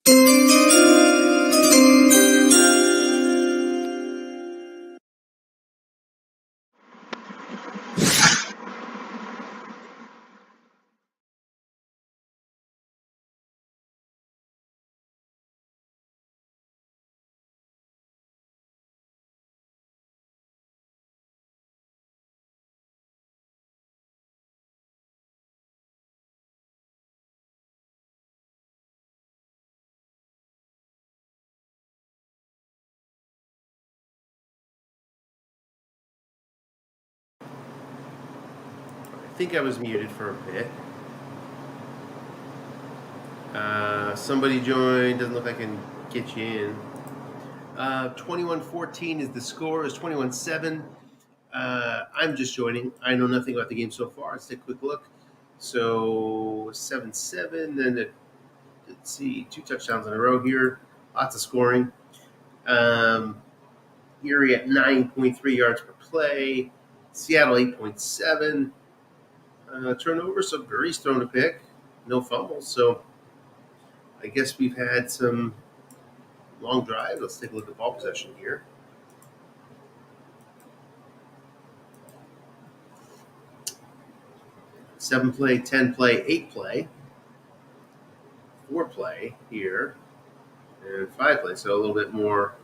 I think I was muted for a bit. Somebody joined. Doesn't look like I can get you in. 21-14 is the score. Is 21-7. I'm just joining. I know nothing about the game so far. Let's take a quick look. So 7-7. Then let's see, 2 touchdowns in a row here. Lots of scoring. ERI at 9.3 yards per play. Seattle 8.7. Turnover. So Burry's thrown a pick. No fumbles. So I guess we've had some long drive. Let's take a look at ball possession here. 7 play, 10 play, 8 play, 4 play here, and 5 play. So a little bit more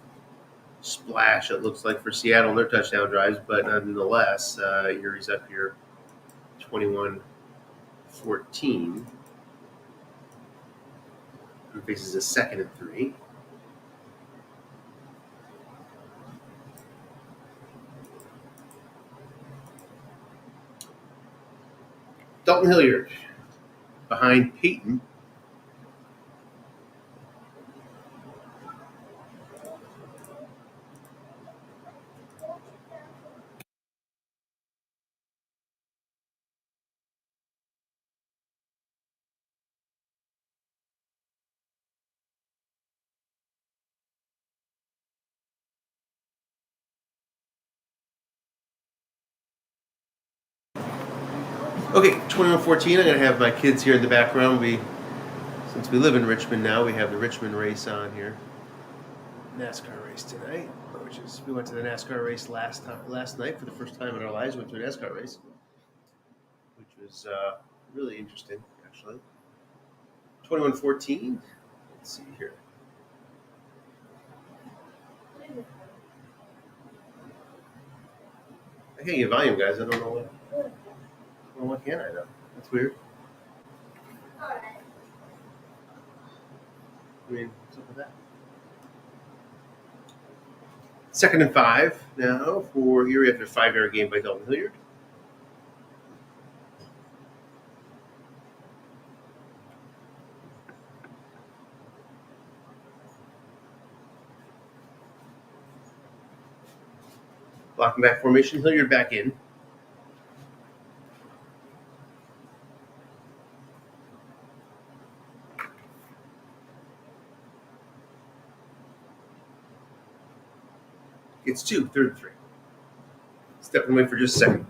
splash, it looks like, for Seattle and their touchdown drives, but nonetheless, Uri's up here 21-14. Who faces a 2nd and 3. Dalton Hilliard behind Peyton. Okay, 21-14. I'm going to have my kids here in the background. Since we live in Richmond now, we have the Richmond race on here. NASCAR race tonight, we went to the NASCAR race last night for the first time in our lives. We went to a NASCAR race, which was really interesting, actually. 21-14. Let's see here. I can't get volume, guys. I don't know what. Well, why can't I though? That's weird. I mean, what's up with that? 2nd and 5 now for Erie after a 5-yard game by Dalton Hilliard. Blocking back formation. Hilliard back in. It's 2, 3rd and 3. Stepping away for just a second.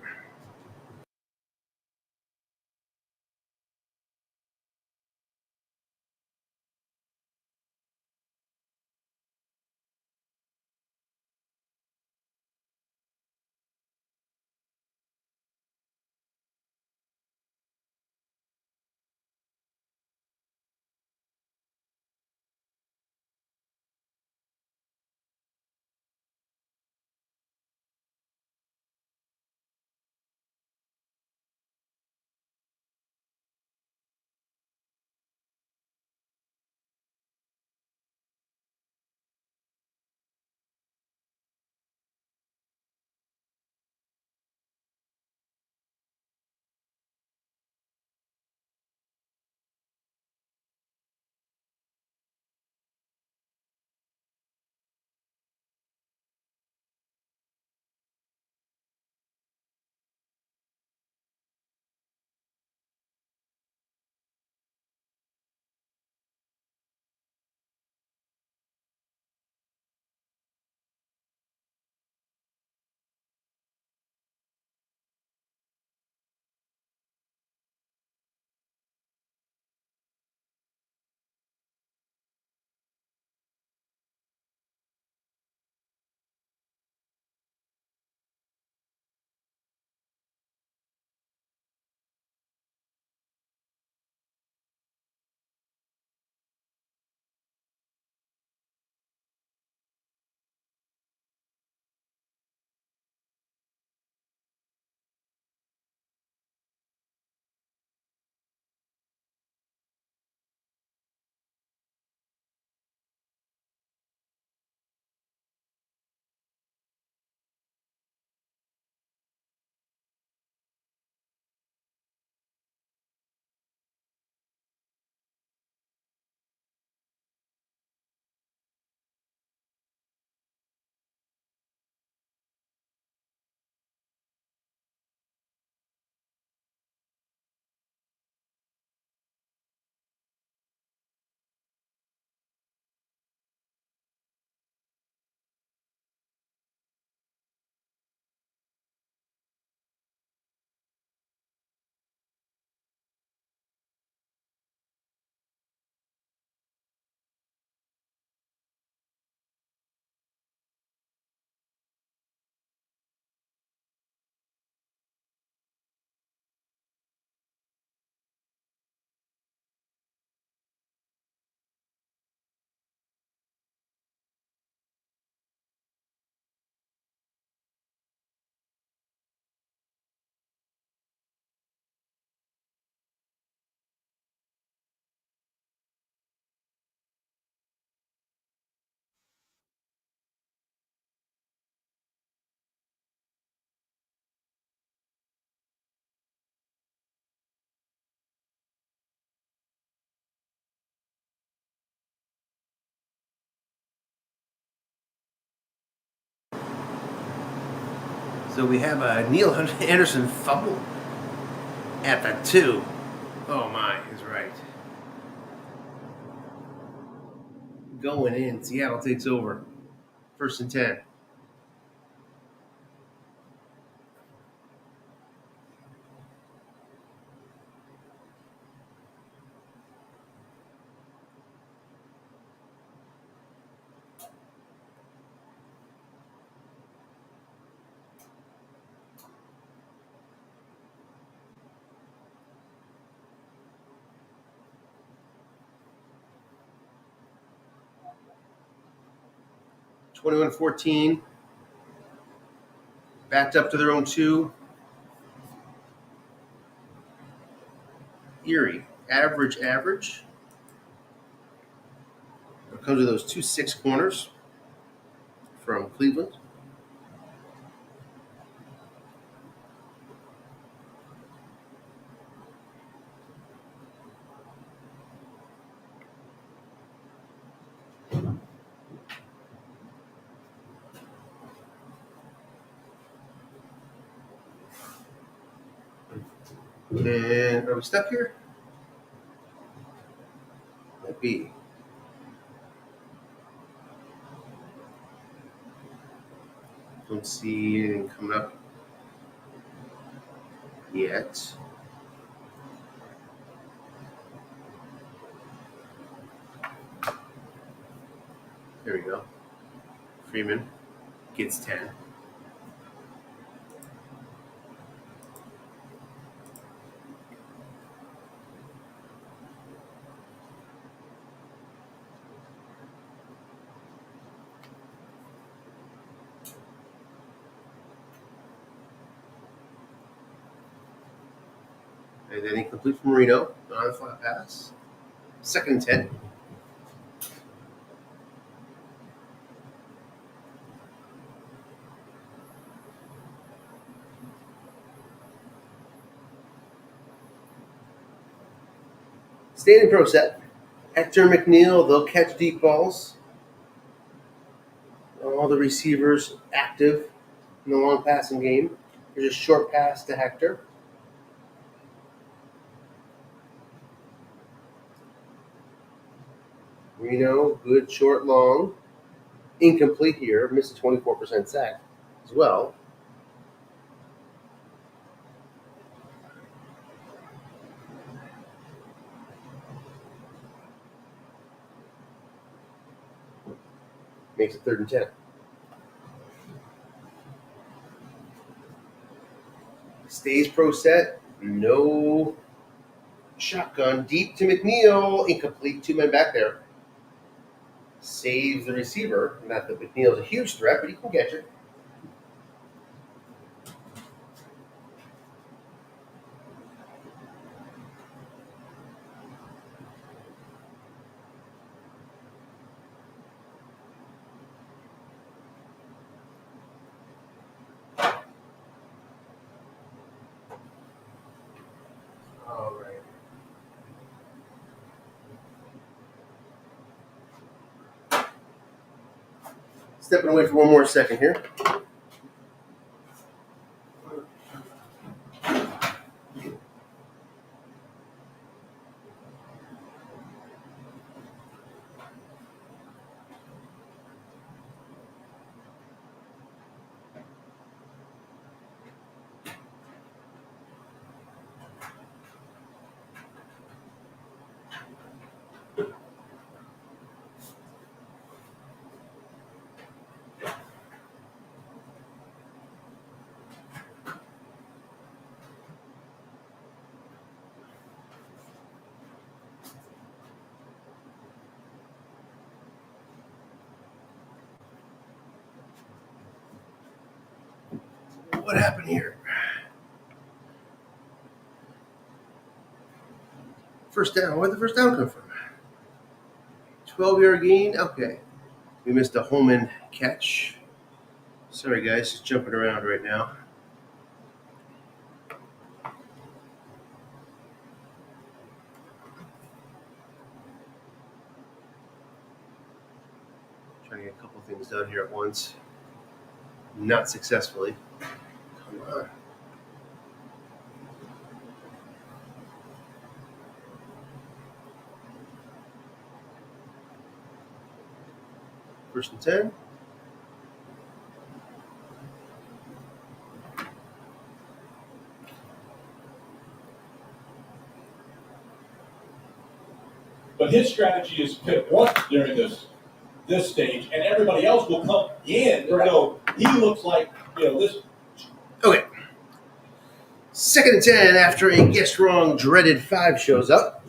So we have a Neil Anderson fumble at the 2. Oh my, he's right. Going in, Seattle takes over. 1st and 10. (21-14). Backed up to their own 2. ERI, average. It comes with those 2 6 corners from Cleveland. And are we stuck here? Might be. Don't see anything coming up yet. There we go. Freeman gets 10. And then incomplete from Marino on the flat pass. 2nd and 10. Standing pro set. Hector McNeil, they'll catch deep balls. All the receivers active in the long passing game. There's a short pass to Hector. Marino, good short long. Incomplete here. Missed a 24% sack as well. Makes it 3rd and 10. Stays pro set. No shotgun. Deep to McNeil. Incomplete. 2 men back there. Saves the receiver. Not that McNeil's a huge threat, but he can catch it. All right. Stepping away for one more second here. What happened here? First down. Where'd the first down come from? 12-yard gain. Okay. We missed a Holman catch. Sorry, guys. Just jumping around right now. Trying to get a couple things done here at once. Not successfully. Come on. First and 10. But his strategy is pick once during this stage, and everybody else will come in. Right. So he looks like, this. Okay. Second and 10 after a guess wrong dreaded 5 shows up.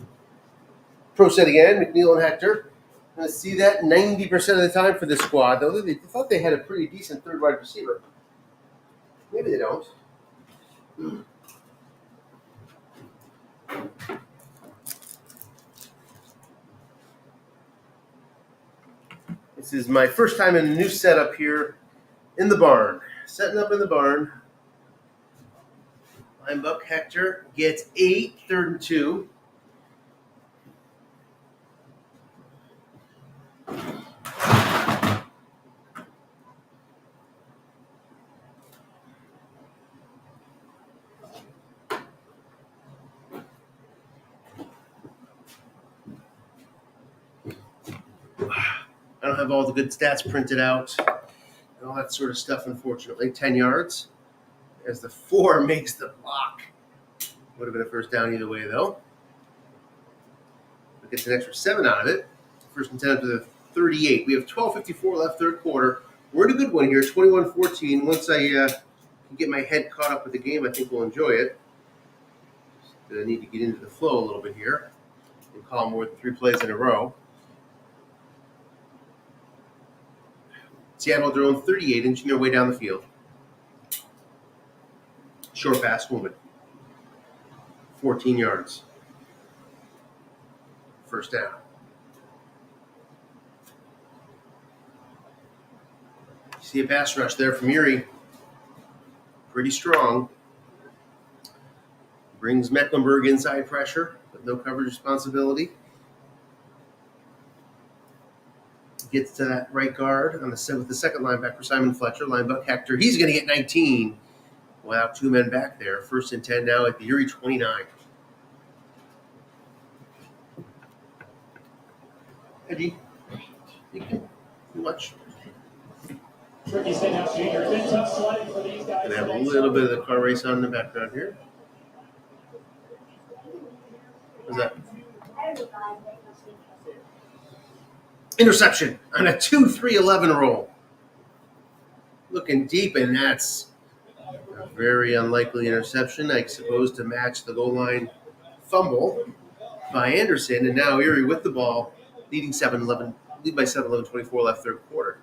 Pro set again, McNeil and Hector. Let's see that 90% of the time for this squad, though. They thought they had a pretty decent third wide receiver. Maybe they don't. This is my first time in a new setup here in the barn. Setting up in the barn. Linebuck Hector gets 8, 3rd and 2. I don't have all the good stats printed out and all that sort of stuff, unfortunately. 10 yards as the 4 makes the block. Would have been a first down either way, though. It gets an extra 7 out of it. First and 10 up to the 38. We have 12:54 left, third quarter. We're in a good one here, 21-14. Once I can get my head caught up with the game, I think we'll enjoy it. I need to get into the flow a little bit here and call more than 3 plays in a row. Seattle, their own 38, inching their way down the field. Short pass, movement. 14 yards. First down. See a pass rush there from ERI. Pretty strong. Brings Mecklenburg inside pressure, but no coverage responsibility. Gets to that right guard on with the second linebacker, Simon Fletcher. Linebacker Hector. He's going to get 19 without 2 men back there. First and 10 now at the ERI 29. Eddie, you can watch. Tricky Stenhouse Jr. Been tough sledding for these guys. Gonna have a little bit of the car race on in the background here. What's that? Interception on a 2-3-11 roll. Looking deep, and that's a very unlikely interception, I suppose, to match the goal line fumble by Anderson. And now ERI with the ball, lead by 7-11, 24 left, third quarter.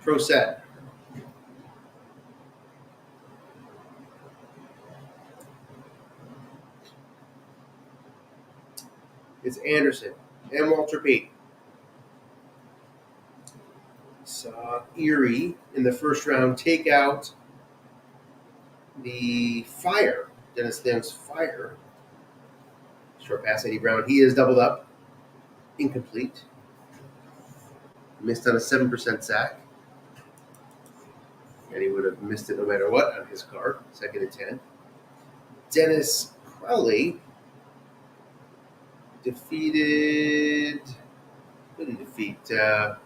Pro set. It's Anderson and Walter Pate. Saw ERI in the first round take out the fire, Dennis Tham's fire. Short pass, Eddie Brown. He is doubled up. Incomplete. Missed on a 7% sack. And he would have missed it no matter what on his card. Second and 10. Dennis Crowley defeated. Who did he defeat? Let's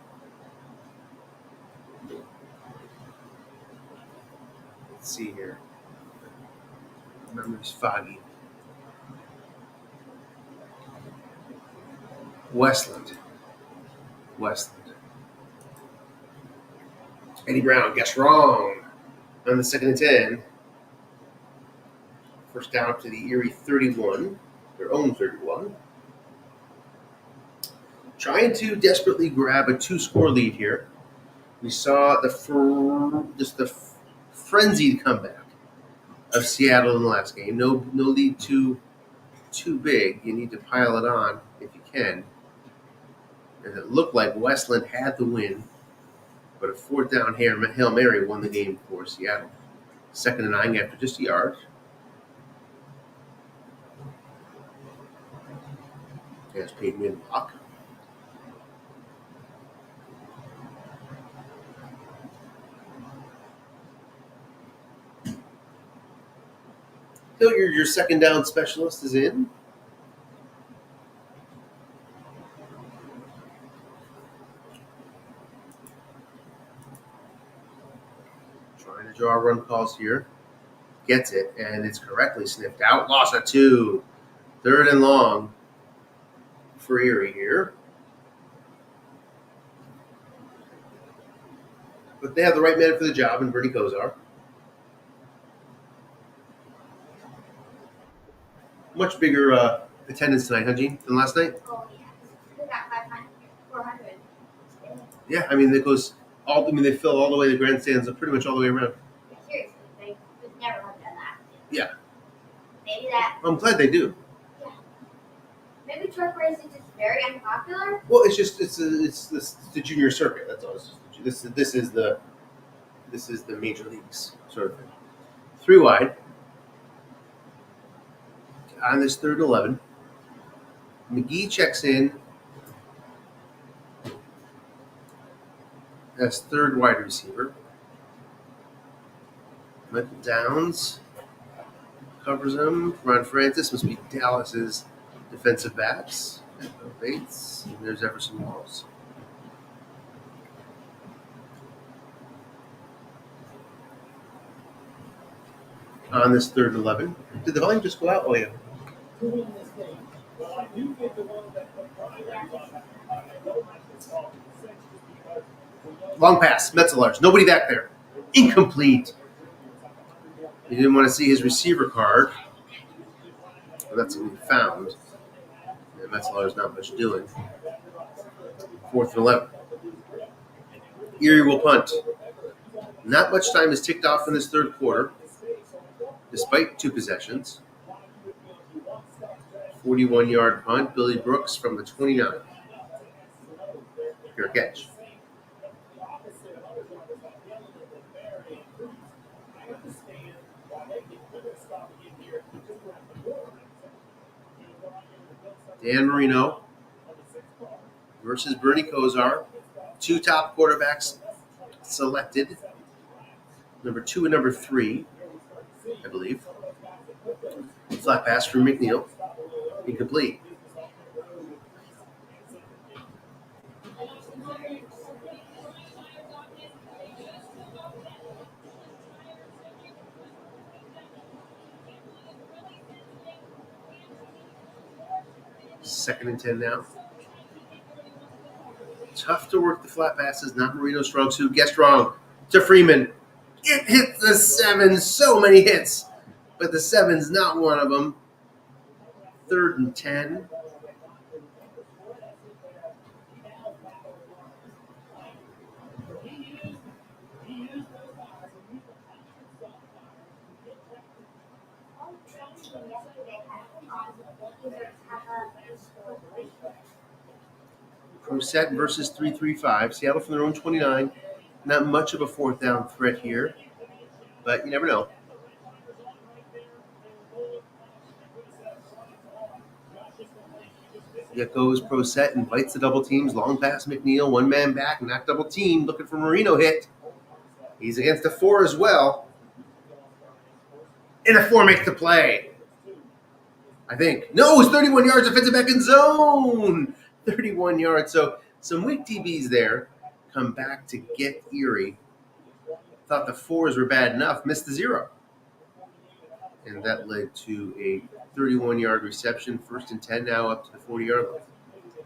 see here. Memory's foggy. Westland. Eddie Brown, guess wrong on the second and 10. First down up to the ERI 31, their own 31. Trying to desperately grab a 2-score lead here. We saw the frenzied comeback of Seattle in the last game. No lead too big. You need to pile it on if you can. And it looked like Westland had the win, but a 4th down Hail Mary won the game for Seattle. 2nd and 9 after just a yard. There's Peyton block. So your 2nd down specialist is in. Trying to draw run calls here. Gets it, and it's correctly sniffed out. Loss of 2. 3rd and long for Erie here. But they have the right man for the job in Bernie Kosar. Much bigger attendance tonight, huh, Gene, than last night? Oh, yeah. We got 500, 400. Yeah, I mean, it goes all. I mean, they fill all the way the grandstands, pretty much all the way around. Seriously, they would never have done that. Yeah. Maybe that. I'm glad they do. Yeah. Maybe truck racing is just very unpopular. Well, it's the junior circuit. That's all. This is the major leagues sort of thing. 3 wide on this 3rd and 11. McGee checks in as 3rd wide receiver. Michael Downs covers him. Ron Francis must be Dallas's defensive backs. Bates. And there's Everson Walls. On this 3rd and 11. Did the volume just go out? Oh, yeah. Long pass. Metzelars. Nobody back there. Incomplete. He didn't want to see his receiver card. Well, that's what he found. And Metzelars not much doing. 4th and 11. Erie will punt. Not much time is ticked off in this 3rd quarter, despite 2 possessions. 41-yard punt. Billy Brooks from the 29. Fair catch. Dan Marino versus Bernie Kosar. 2 top quarterbacks selected. Number 2 and number 3, I believe. Flat pass from McNeil. Incomplete. Second and 10 now. Tough to work the flat passes, not Marino's strong suit. Guessed wrong. To Freeman. It hit the 7. So many hits, but the 7's not one of them. 3rd and 10. Brissett versus 335. Seattle from their own 29. Not much of a 4th down threat here, but you never know. Yet goes Brissett, invites the double teams. Long pass McNeil, 1 man back, not double team. Looking for Marino hit. He's against a 4 as well. And a 4 makes the play. I think. No, it's 31 yards, defensive back in zone. 31 yards. So some weak DBs there come back to get Erie. Thought the 4s were bad enough, missed the 0. And that led to a 31-yard reception. 1st and 10 now up to the 40-yard line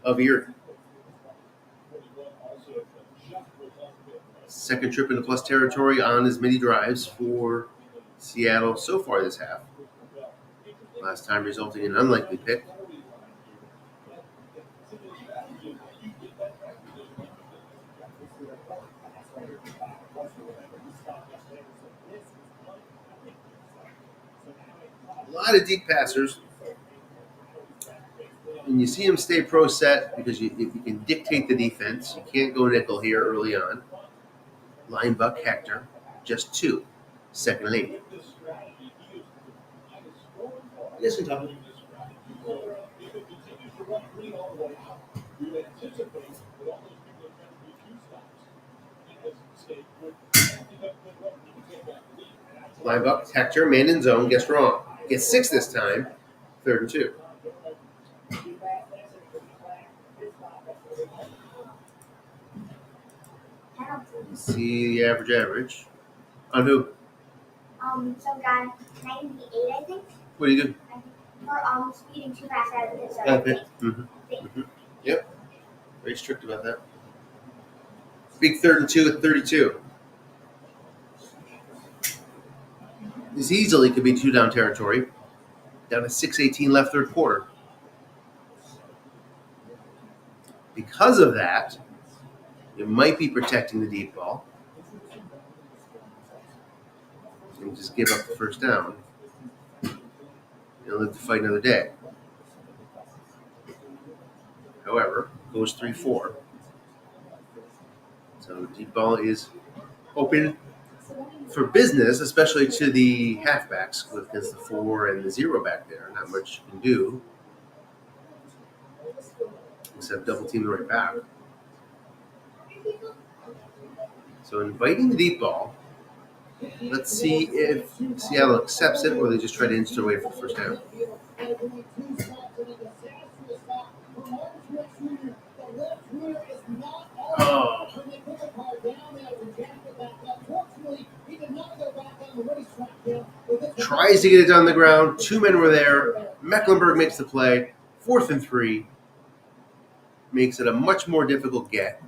of Erie. Second trip into plus territory on as many drives for Seattle so far this half. Last time resulting in an unlikely pick. A lot of deep passers. And you see him stay pro set because if you can dictate the defense, you can't go nickel here early on. Line buck Hector, just 2. Second and 8. Yes, we talk. If it continues to run green all the way out, you would anticipate that all those people are trying to do two stops in this state would pick up good run. You can take that lead. Linebacker, Hector, man in zone, guess wrong. Gets 6 this time. 3rd and 2. See the average. On who? Some guy 98, I think. What do you do? For speeding too fast out of the zone. Okay. Yep. Very strict about that. Big 3rd and 2 at 32. This easily could be 2-down territory. Down to 6:18 left, 3rd quarter. Because of that, you might be protecting the deep ball and just give up the first down. You'll live to fight another day. However, goes 3-4. So deep ball is open for business, especially to the halfbacks because the 4 and the 0 back there. Not much you can do except double team the right back. So inviting the deep ball. Let's see if Seattle accepts it or they just try to inch their way for the first down. Oh. Tries to get it down the ground. 2 men were there. Mecklenburg makes the play. 4th and 3. Makes it a much more difficult get.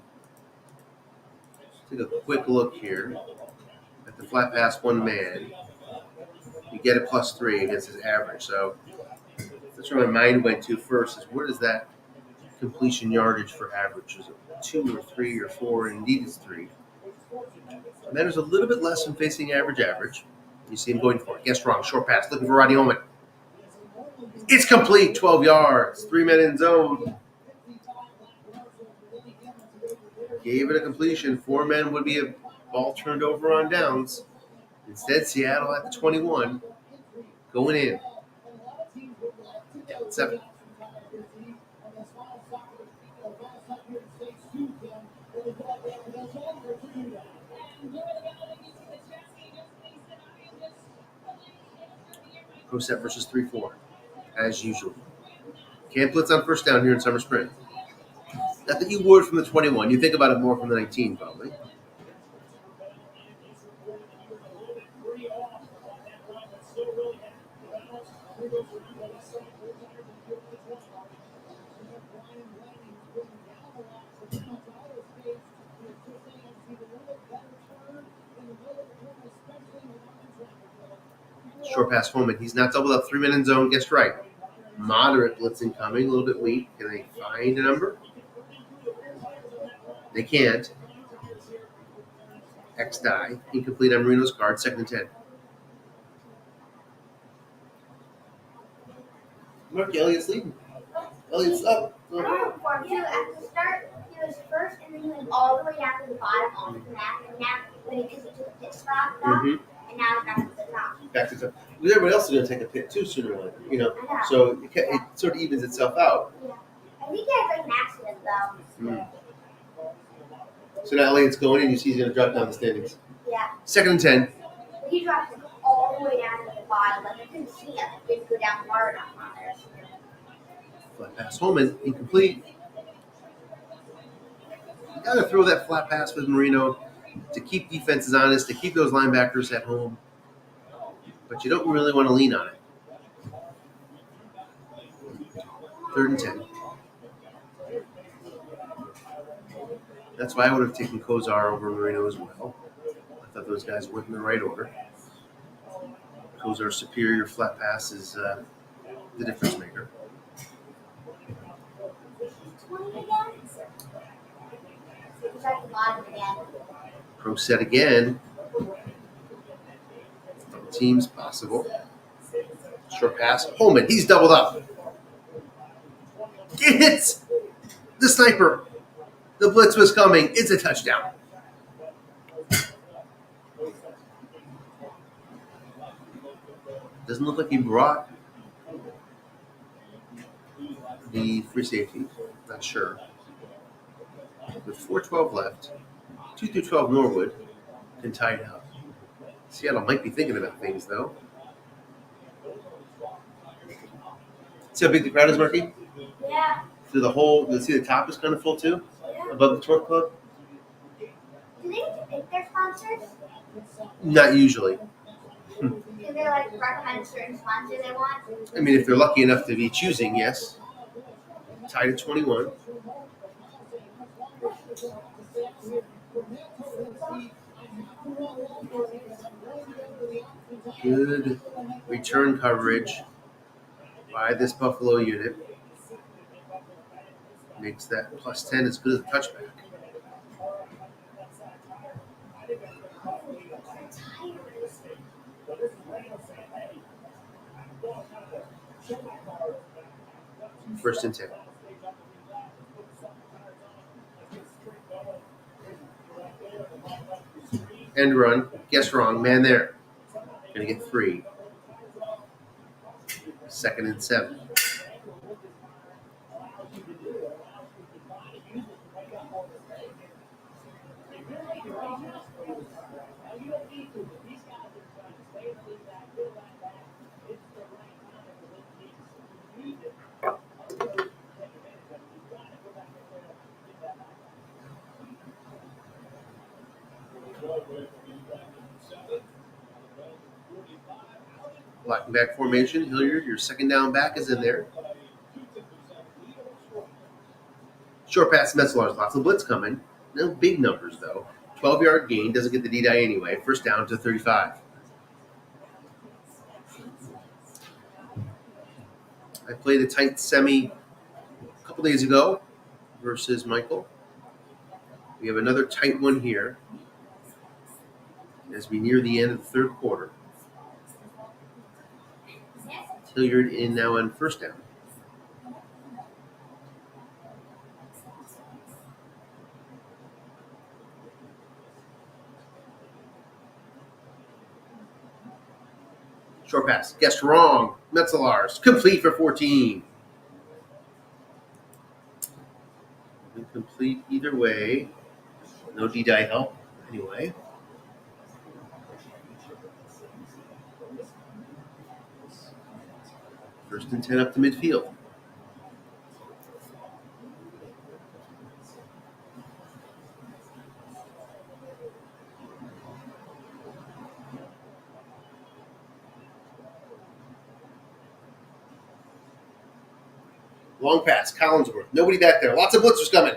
Take a quick look here at the flat pass 1 man. You get a +3 against his average. So that's where my mind went to first is where does that completion yardage for average? Is it 2 or 3 or 4? And indeed it's 3. And then there's a little bit less than facing average. You see him going for it. Guess wrong. Short pass. Looking for Rodney Ullman. It's complete. 12 yards. 3 men in zone. Gave it a completion. 4 men would be a ball turned over on downs. Instead, Seattle at the 21. Going in. Down 7. Pro set versus 3-4, as usual. Can't blitz on first down here in Summer Spring. Not that you would from the 21. You think about it more from the 19, probably. Short pass Holman. He's not doubled up. 3 men in zone. Guessed right. Moderate blitzing coming. A little bit weak. Can they find a number? They can't. X die. Incomplete on Marino's card. 2nd and 10. Mark Elliott's leading. Elliott's up. I remember before too. At the start, he was first, and then he went all the way down to the bottom on the map. And now, because he took a pit stop, and now he's back to the top. Back to the top. Because everybody else is going to take a pit too sooner or later, So it sort of evens itself out. Yeah. I think he had like an accident though. So now Elliott's going in. You see he's going to drop down the standings. Yeah. 2nd and 10. But he dropped it all the way down to the bottom. Like I couldn't see it. It didn't go down far enough on there. Flat pass Holman. Incomplete. You got to throw that flat pass with Marino to keep defenses honest, to keep those linebackers at home. But you don't really want to lean on it. 3rd and 10. That's why I would have taken Kozar over Marino as well. I thought those guys went in the right order. Kozar's superior flat pass is the difference maker. 20 again? It's at the bottom again. Pro set again. Double teams possible. Short pass. Holman, he's doubled up. Hits the sniper. The blitz was coming. It's a touchdown. Doesn't look like he brought the free safety. Not sure. With 4:12 left, 2 through 12 Norwood can tie it up. Seattle might be thinking about things though. See how big the crowd is, Marky? Yeah. Through the whole, you'll see the top is kind of full too, Yeah. above the Torque Club. Do they get to pick their sponsors? Not usually. Do they like recommend a certain sponsor they want? I mean, if they're lucky enough to be choosing, yes. Tied at 21. Good return coverage by this Buffalo unit. Makes that plus 10 as good as a touchback. First and 10. End run. Guess wrong. Man there. Gonna get 3. Second and 7. Blocking back formation. Hilliard, your second down back is in there. Short pass, Metzler's lots of blitz coming. No big numbers though. 12-yard gain, doesn't get the D-die anyway. First down to 35. I played a tight semi a couple days ago versus Michael. We have another tight one here as we near the end of the third quarter. Hilliard in now on first down. Short pass. Guessed wrong. Metzelars. Complete for 14. Incomplete either way. No D-die help anyway. First and 10 up to midfield. Long pass, Collinsworth. Nobody back there. Lots of blitzers coming.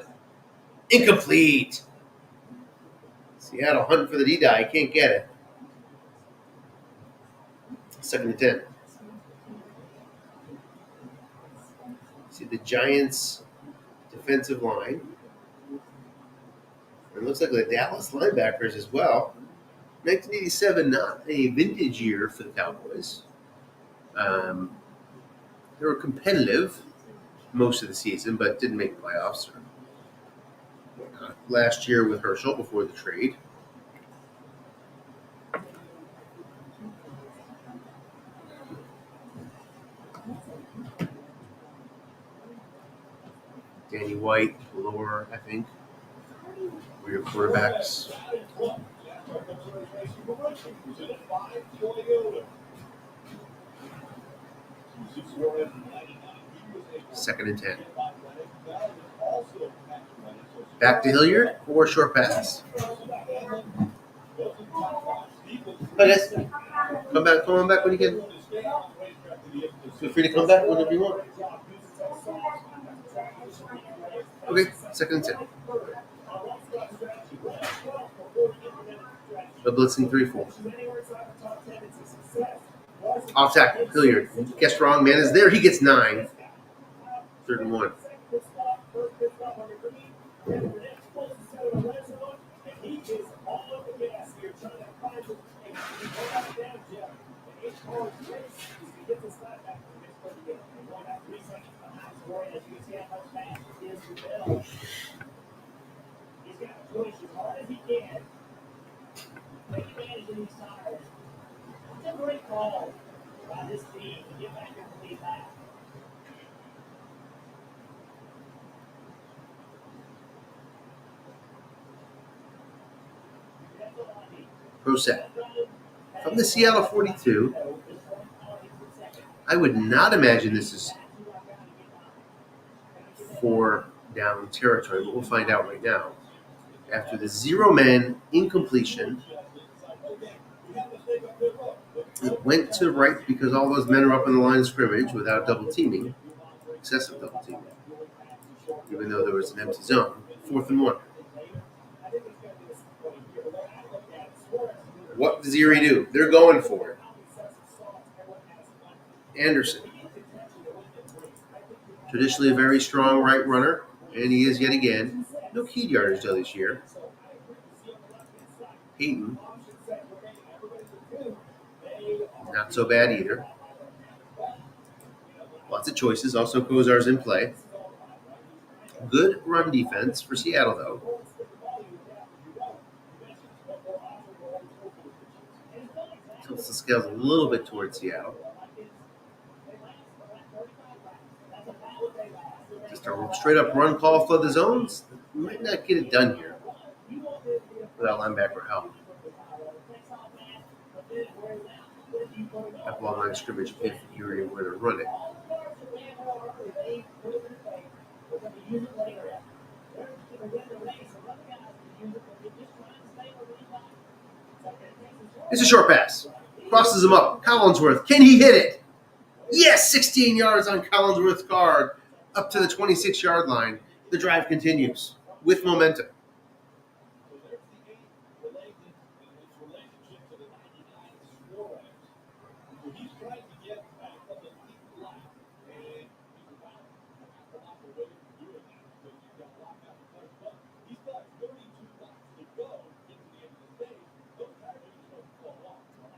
Incomplete. Seattle hunting for the D-die. Can't get it. Second and 10. See the Giants' defensive line. It looks like the Dallas linebackers as well. 1987, not a vintage year for the Cowboys. They were competitive most of the season, but didn't make the playoffs. Last year with Herschel before the trade. Danny White, lower, I think, were your quarterbacks. Second and 10. Back to Hilliard or short pass. Hi guys. Come on back when you can. Feel free to come back whenever you want. Okay, second and 10. A blitzing 3-4. Off tackle, Hilliard. Guessed wrong, man is there. He gets 9. Third and 1. Pro set. From the Seattle 42, I would not imagine this is 4 down territory, but we'll find out right now. After the 0-man incompletion, it went to right because all those men are up in the line of scrimmage without double teaming, excessive double teaming, even though there was an empty zone. 4th and 1. What does ERI do? They're going for it. Anderson, traditionally a very strong right runner, and he is yet again. No key yardage though this year. Peyton, not so bad either. Lots of choices. Also, Kozar's in play. Good run defense for Seattle, though. Tilts the scales a little bit towards Seattle. Just a straight up run call, flood the zones. Might not get it done here without linebacker help. That ball line scrimmage if ERI were to run it. It's a short pass. Crosses him up. Collinsworth. Can he hit it? Yes, 16 yards on Collinsworth's card up to the 26-yard line. The drive continues with momentum.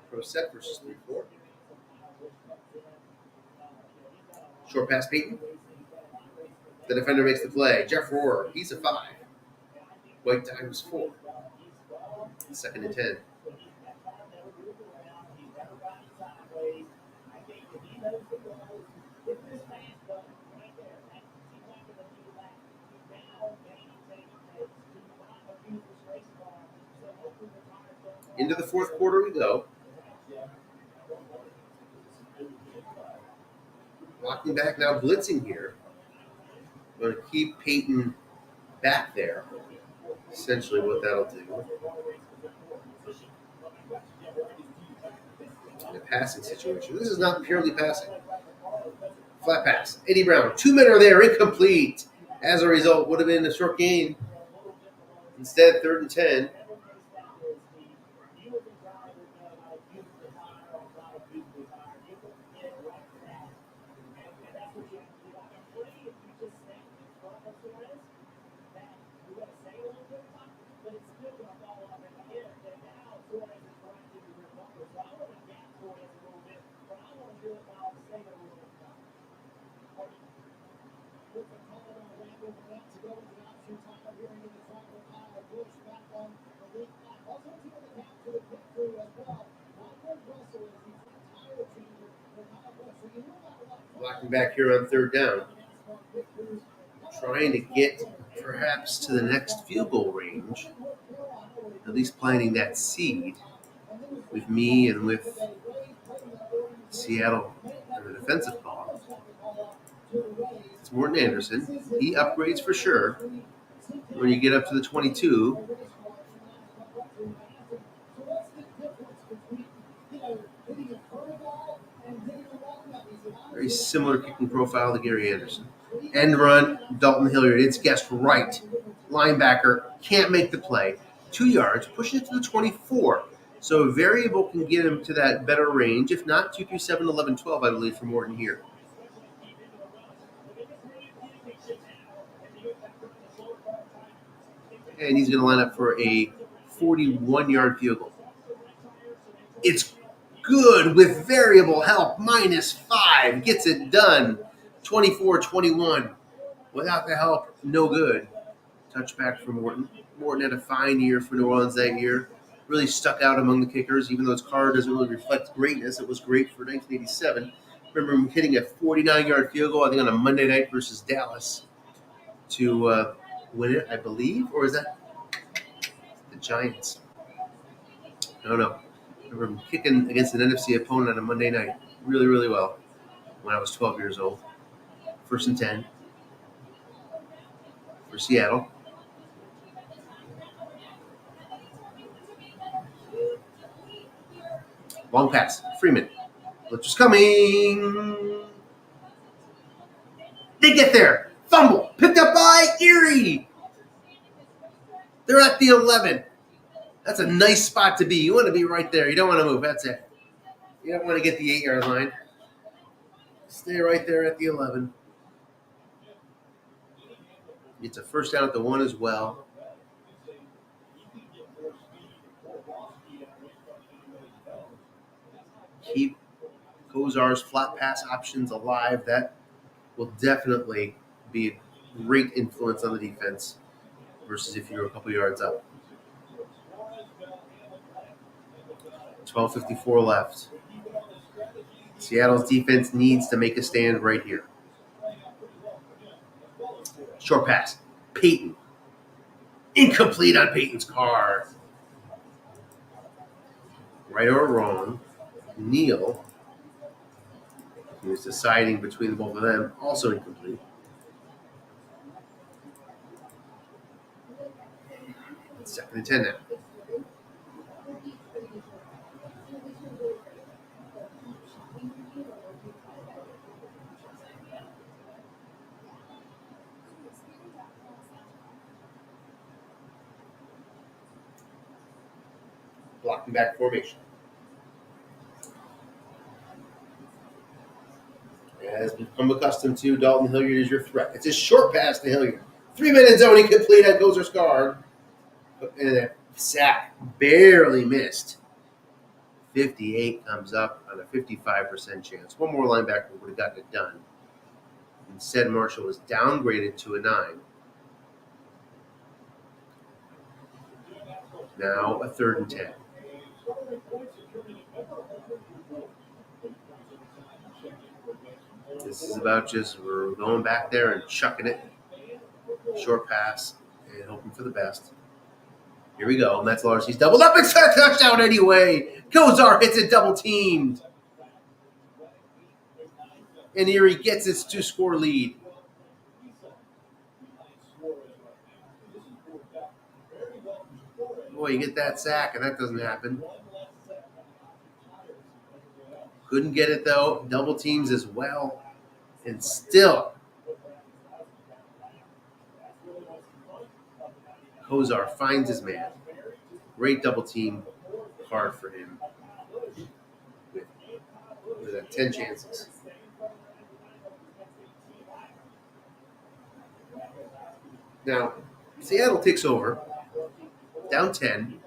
Pro set versus 3-4. Short pass, Peyton. The defender makes the play. Jeff Rohrer, he's a 5. White Dimes 4. 2nd and 10. Into the 4th quarter we go. Walking back now, blitzing here. Going to keep Peyton back there. Essentially what that'll do. In a passing situation. This is not purely passing. Flat pass. Eddie Brown. 2 men are there. Incomplete. As a result, would have been a short gain. Instead, 3rd and 10. Blocking back here on 3rd down. Trying to get perhaps to the next field goal range. At least planting that seed with me and with Seattle and the defensive call. It's Morton Anderson. He upgrades for sure. When you get up to the 22, very similar kicking profile to Gary Anderson. End run, Dalton Hilliard. It's guessed right. Linebacker can't make the play. 2 yards, pushing it to the 24. So a variable can get him to that better range. If not, 2 through 7, 11, 12, I believe, for Morton here. And he's going to line up for a 41-yard field goal. It's good with variable help. -5. Gets it done. 24-21. Without the help, no good. Touchback for Morton. Morton had a fine year for New Orleans that year. really stuck out among the kickers, even though his card doesn't really reflect greatness. It was great for 1987. Remember him hitting a 49-yard field goal, I think, on a Monday night versus Dallas to win it, I believe. Or is that the Giants? I don't know. I remember him kicking against an NFC opponent on a Monday night really, really well when I was 12 years old. 1st and 10 for Seattle. Long pass. Freeman. Blitz is coming. They get there. Fumble. Picked up by ERI. They're at the 11. That's a nice spot to be. You want to be right there. You don't want to move. That's it. You don't want to get the 8-yard line. Stay right there at the 11. It's a first down at the 1 as well. Keep Kozar's flat pass options alive. That will definitely be a great influence on the defense versus if you're a couple yards up. 12:54 left. Seattle's defense needs to make a stand right here. Short pass. Peyton. Incomplete on Peyton's card. Right or wrong, Neal, he was deciding between the both of them, also incomplete. It's 2nd and 10 now. Blocking back formation. As we've come accustomed to, Dalton Hilliard is your threat. It's a short pass to Hilliard. 3-minute zone incomplete on Kozar's card. And a sack barely missed. 58 comes up on a 55% chance. One more linebacker would have gotten it done. Instead, Marshall was downgraded to a 9. Now a 3rd and 10. This is about just we're going back there and chucking it. Short pass and hoping for the best. Here we go. Metz-Lars, he's doubled up. It's a touchdown anyway. Kozar hits it double teamed. And ERI gets its 2-score lead. Boy, you get that sack, and that doesn't happen. Couldn't get it, though. Double teams as well. And still, Kozar finds his man. Great double team card for him. With 10 chances. Now, Seattle takes over, down 10,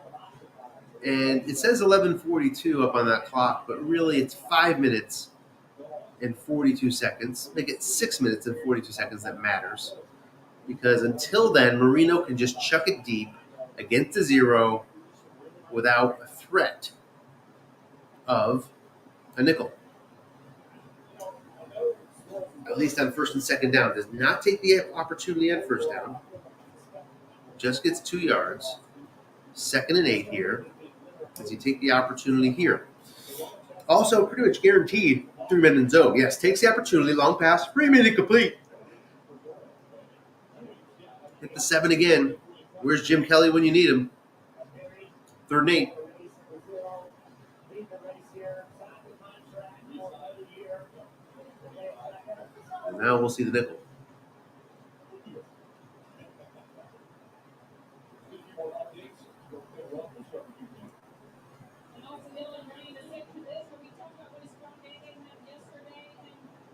and it says 11:42 up on that clock, but really it's 5 minutes and 42 seconds. Make it 6 minutes and 42 seconds that matters. Because until then, Marino can just chuck it deep against the 0 without a threat of a nickel. At least on 1st and 2nd down. Does not take the opportunity on 1st down. Just gets 2 yards. 2nd and 8 here. Does he take the opportunity here? Also, pretty much guaranteed 3-minute zone. Yes, takes the opportunity. Long pass. 3-minute complete. Hit the 7 again. Where's Jim Kelly when you need him? 3rd and 8. And now we'll see the nickel.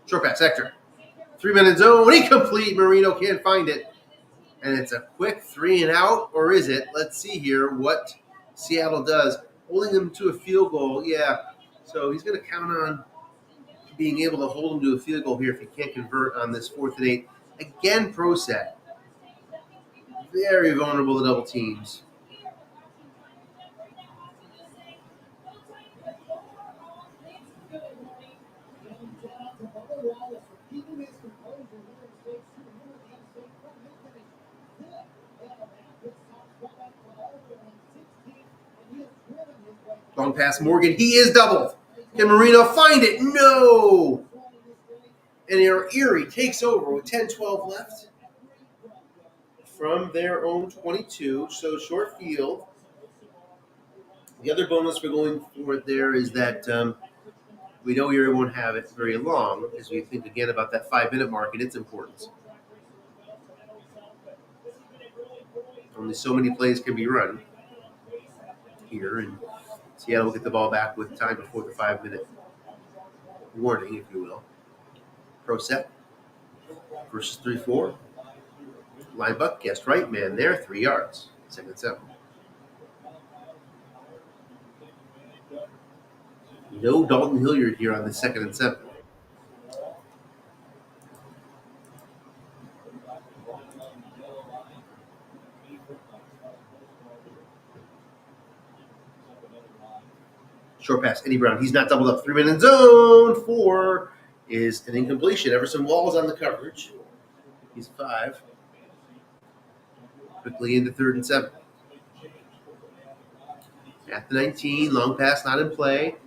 Short pass, Hector. 3-minute zone. Incomplete. Marino can't find it. And it's a quick 3 and out, or is it? Let's see here what Seattle does. Holding them to a field goal, yeah. So he's going to count on being able to hold them to a field goal here if he can't convert on this 4th and 8. Again, pro set. Very vulnerable to double teams. Long pass Morgan. He is doubled. Can Marino find it? No. And ERI takes over with 10-12 left from their own 22. So short field. The other bonus we're going for there is that we know ERI won't have it very long as we think again about that 5-minute mark and its importance. Only so many plays can be run here, and Seattle will get the ball back with time before the 5-minute warning, if you will. Pro set versus 3-4. Line buck, guessed right, man there, 3 yards. 2nd 7. No Dalton Hilliard here on the 2nd and 7. Short pass, Eddie Brown. He's not doubled up. 3-man in zone. 4 is an incompletion. Everson Walls on the coverage. He's 5. Quickly into 3rd and 7. At the 19, long pass not in play.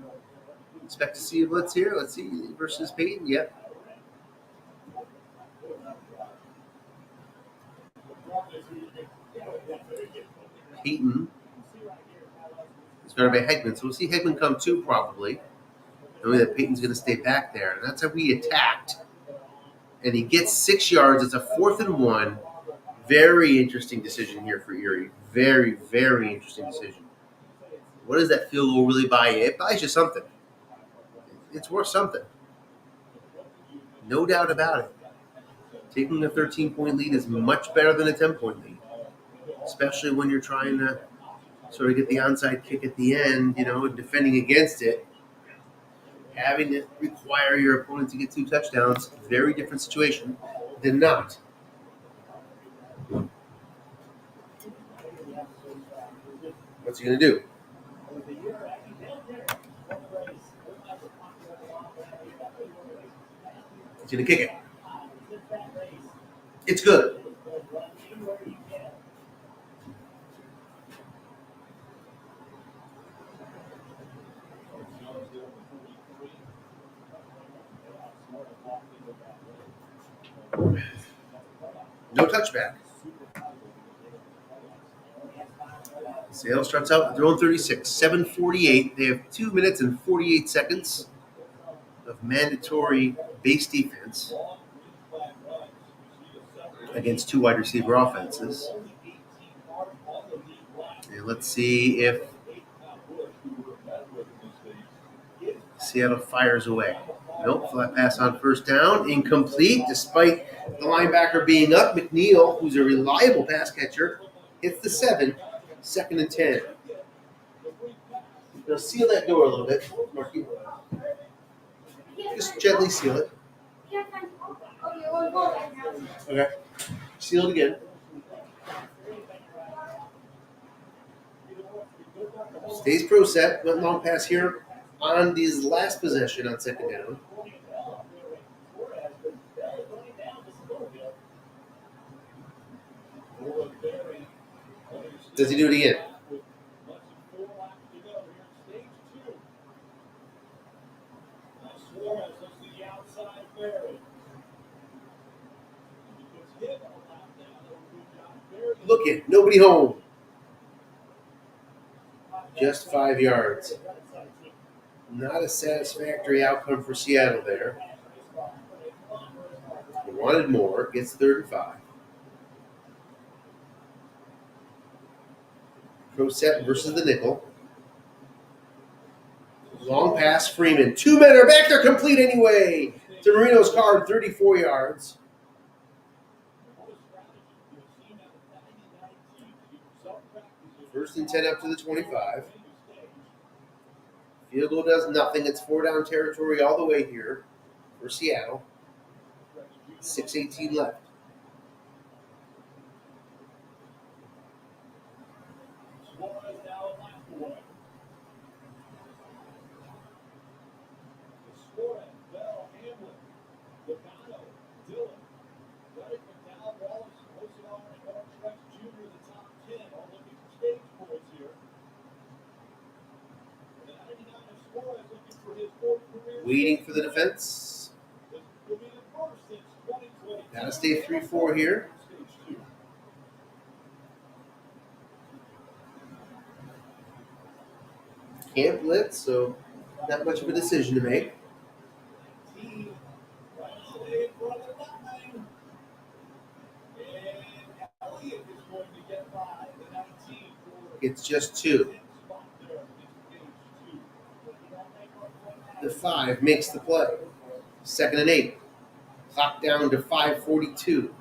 Expect to see a blitz here. Let's see, versus Peyton. Yep. Peyton is going to be Hegman. So we'll see Hegman come too, probably. Knowing that Peyton's going to stay back there. And that's how we attacked. And he gets 6 yards. It's a 4th and 1. Very interesting decision here for ERI. Very, very interesting decision. What does that field goal really buy you? It buys you something. It's worth something. No doubt about it. Taking a 13-point lead is much better than a 10-point lead, especially when you're trying to sort of get the onside kick at the end, and defending against it. Having to require your opponent to get 2 touchdowns, very different situation than not. What's he going to do? He's going to kick it. It's good. No touchback. Seattle starts out with their own 36, 7:48. They have 2 minutes and 48 seconds of mandatory base defense against 2 wide receiver offenses. And let's see if Seattle fires away. Nope, flat pass on 1st down. Incomplete, despite the linebacker being up. McNeil, who's a reliable pass catcher, hits the 7, 2nd and 10. Now seal that door a little bit, Marky. Just gently seal it. Okay. Seal it again. Stays pro set. Went long pass here on his last possession on 2nd down. Does he do it again? Look it, nobody home. Just 5 yards. Not a satisfactory outcome for Seattle there. He wanted more. Gets 3rd and 5. Pro set versus the nickel. Long pass, Freeman. 2 men are back there, complete anyway. To Marino's card, 34 yards. First and 10 up to the 25. Field goal does nothing. It's 4-down territory all the way here for Seattle. 6:18 left. Waiting for the defense. Gotta stay 3-4 here. Can't blitz, so not much of a decision to make. It's just 2. The 5 makes the play. 2nd and 8. Clock down to 5:42.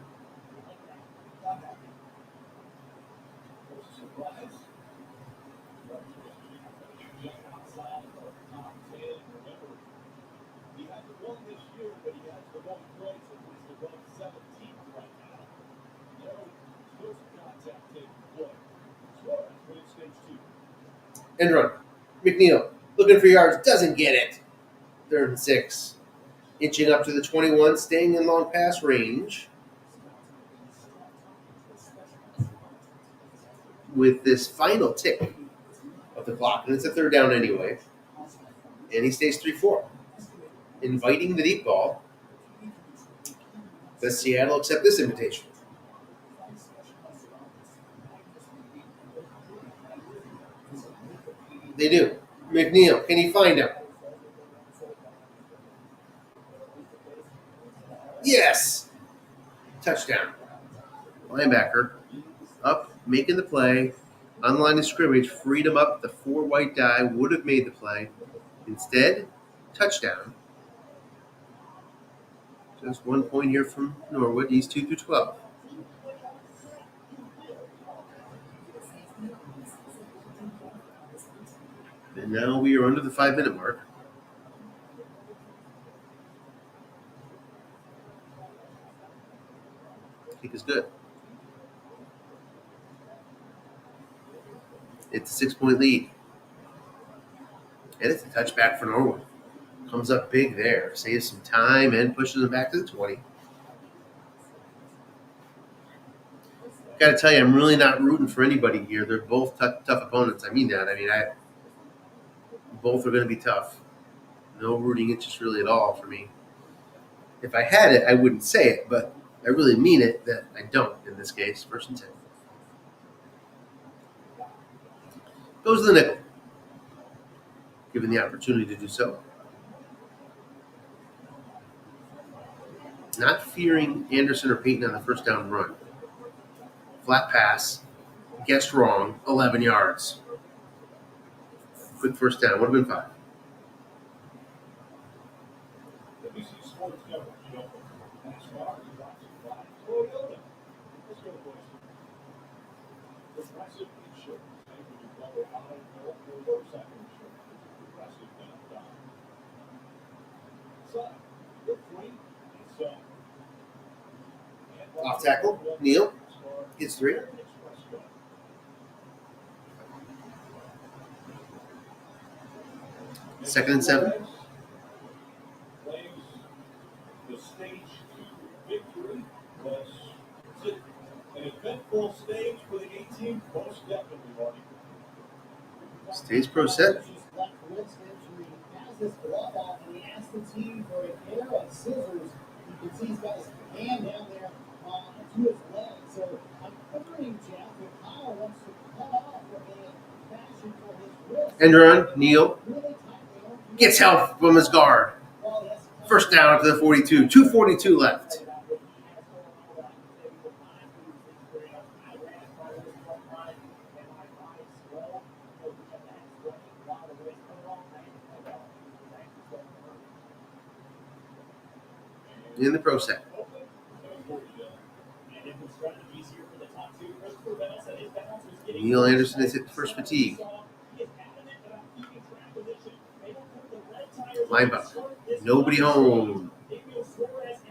End run. McNeil looking for yards, doesn't get it. 3rd and 6. Inching up to the 21, staying in long pass range. With this final tick of the clock, and it's a 3rd down anyway. And he stays 3-4. Inviting the deep ball. Does Seattle accept this invitation? They do. McNeil, can he find him? Yes! Touchdown. Linebacker up, making the play. On line of scrimmage, freed him up. The 4 white die would have made the play. Instead, touchdown. Just 1 point here from Norwood. He's 2 through 12. And now we are under the 5-minute mark. Kick is good. It's a 6-point lead. And it's a touchback for Norwood. Comes up big there. Saves some time and pushes them back to the 20. Got to tell you, I'm really not rooting for anybody here. They're both tough opponents. I mean that. Both are going to be tough. No rooting interest really at all for me. If I had it, I wouldn't say it, but I really mean it that I don't in this case. 1st and 10. Goes to the nickel. Given the opportunity to do so. Not fearing Anderson or Payton on the 1st down run. Flat pass. Guessed wrong. 11 yards. Quick 1st down. Would have been 5. Off tackle. Neal gets 3. Second and 7. The stage 2 victory was an eventful stage for the 18th, most definitely, Marty. Stays pro set. His glove off and he asked the team for a pair of scissors. You can see he's got his hand down there to his leg. So I'm wondering, Jeff, if Kyle wants to cut off a fashion for his wrist. End run. Neal gets help from his guard. 1st down up to the 42. 2:42 left. In the pro set. Neal Anderson has hit first fatigue. Linebacker. Nobody home.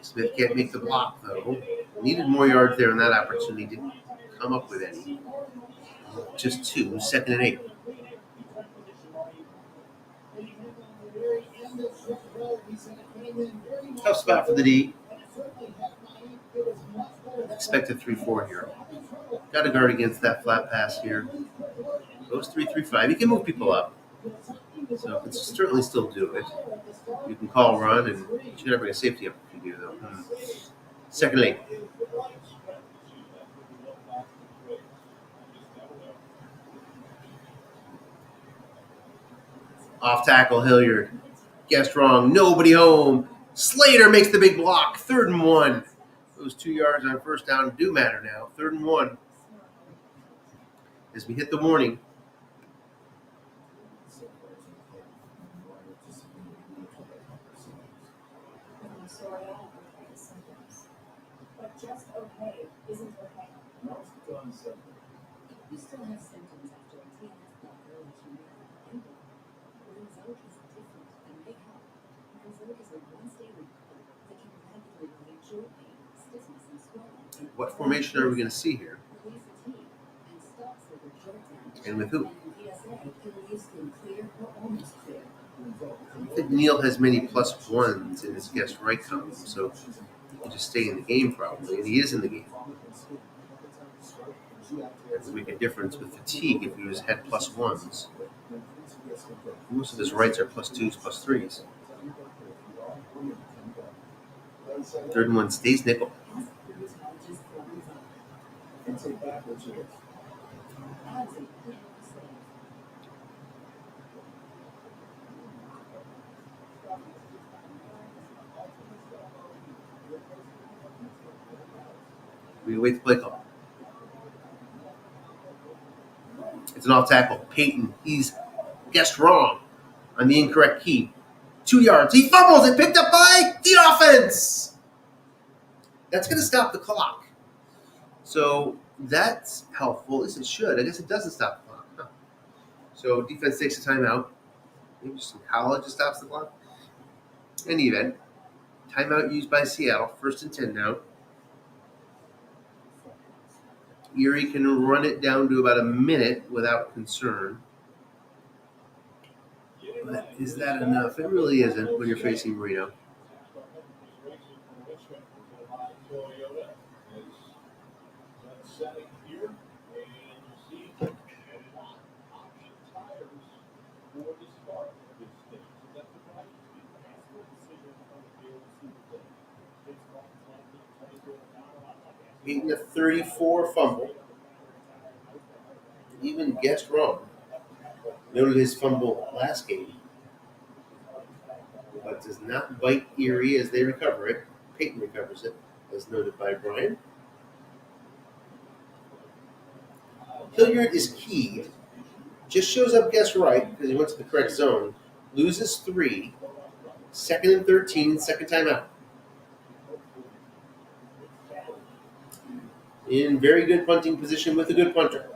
Smith can't make the block, though. Needed more yards there in that opportunity. Didn't come up with any. Just 2. 2nd and 8. Tough spot for the D. Expected 3-4 here. Got to guard against that flat pass here. Goes 3-3-5. He can move people up. So can certainly still do it. You can call run, and you should never get a safety up if you do, though. Second and 8. Off tackle, Hilliard. Guessed wrong. Nobody home. Slater makes the big block. 3rd and 1. Those 2 yards on first down do matter now. 3rd and 1. As we hit the warning. But just okay isn't okay. You still have symptoms after a TNF blocker which you may have ended. Linzonic is different and may help. Linzonic is a once-daily pill that can rapidly relieve joint pain, stiffness, and swelling. What formation are we going to see here? Relieve fatigue and stops liver joint damage. And with who? And in PSA, it relieves skin clear or almost clear. I don't think Neil has many +1s in his guest right column, so he can just stay in the game probably, and he is in the game. That would make a difference with fatigue if he had +1s. Most of his rights are +2s, +3s. 3rd and 1 stays nickel. We wait the play call. It's an off tackle. Peyton, he's guessed wrong on the incorrect key. 2 yards. He fumbles it, picked up by the offense. That's going to stop the clock. So that's helpful. At least it should. I guess it doesn't stop the clock. Huh. So defense takes a timeout. Maybe just some college just stops the clock. In any event, timeout used by Seattle. 1st and 10 now. ERI can run it down to about a minute without concern. But is that enough? It really isn't when you're facing Marino. Beating a 34 fumble. Even guessed wrong. Noted his fumble last game. But does not bite ERI as they recover it. Peyton recovers it, as noted by Brian. Hilliard is keyed. Just shows up guessed right because he went to the correct zone. Loses 3. 2nd and 13, second timeout. In very good punting position with a good punter.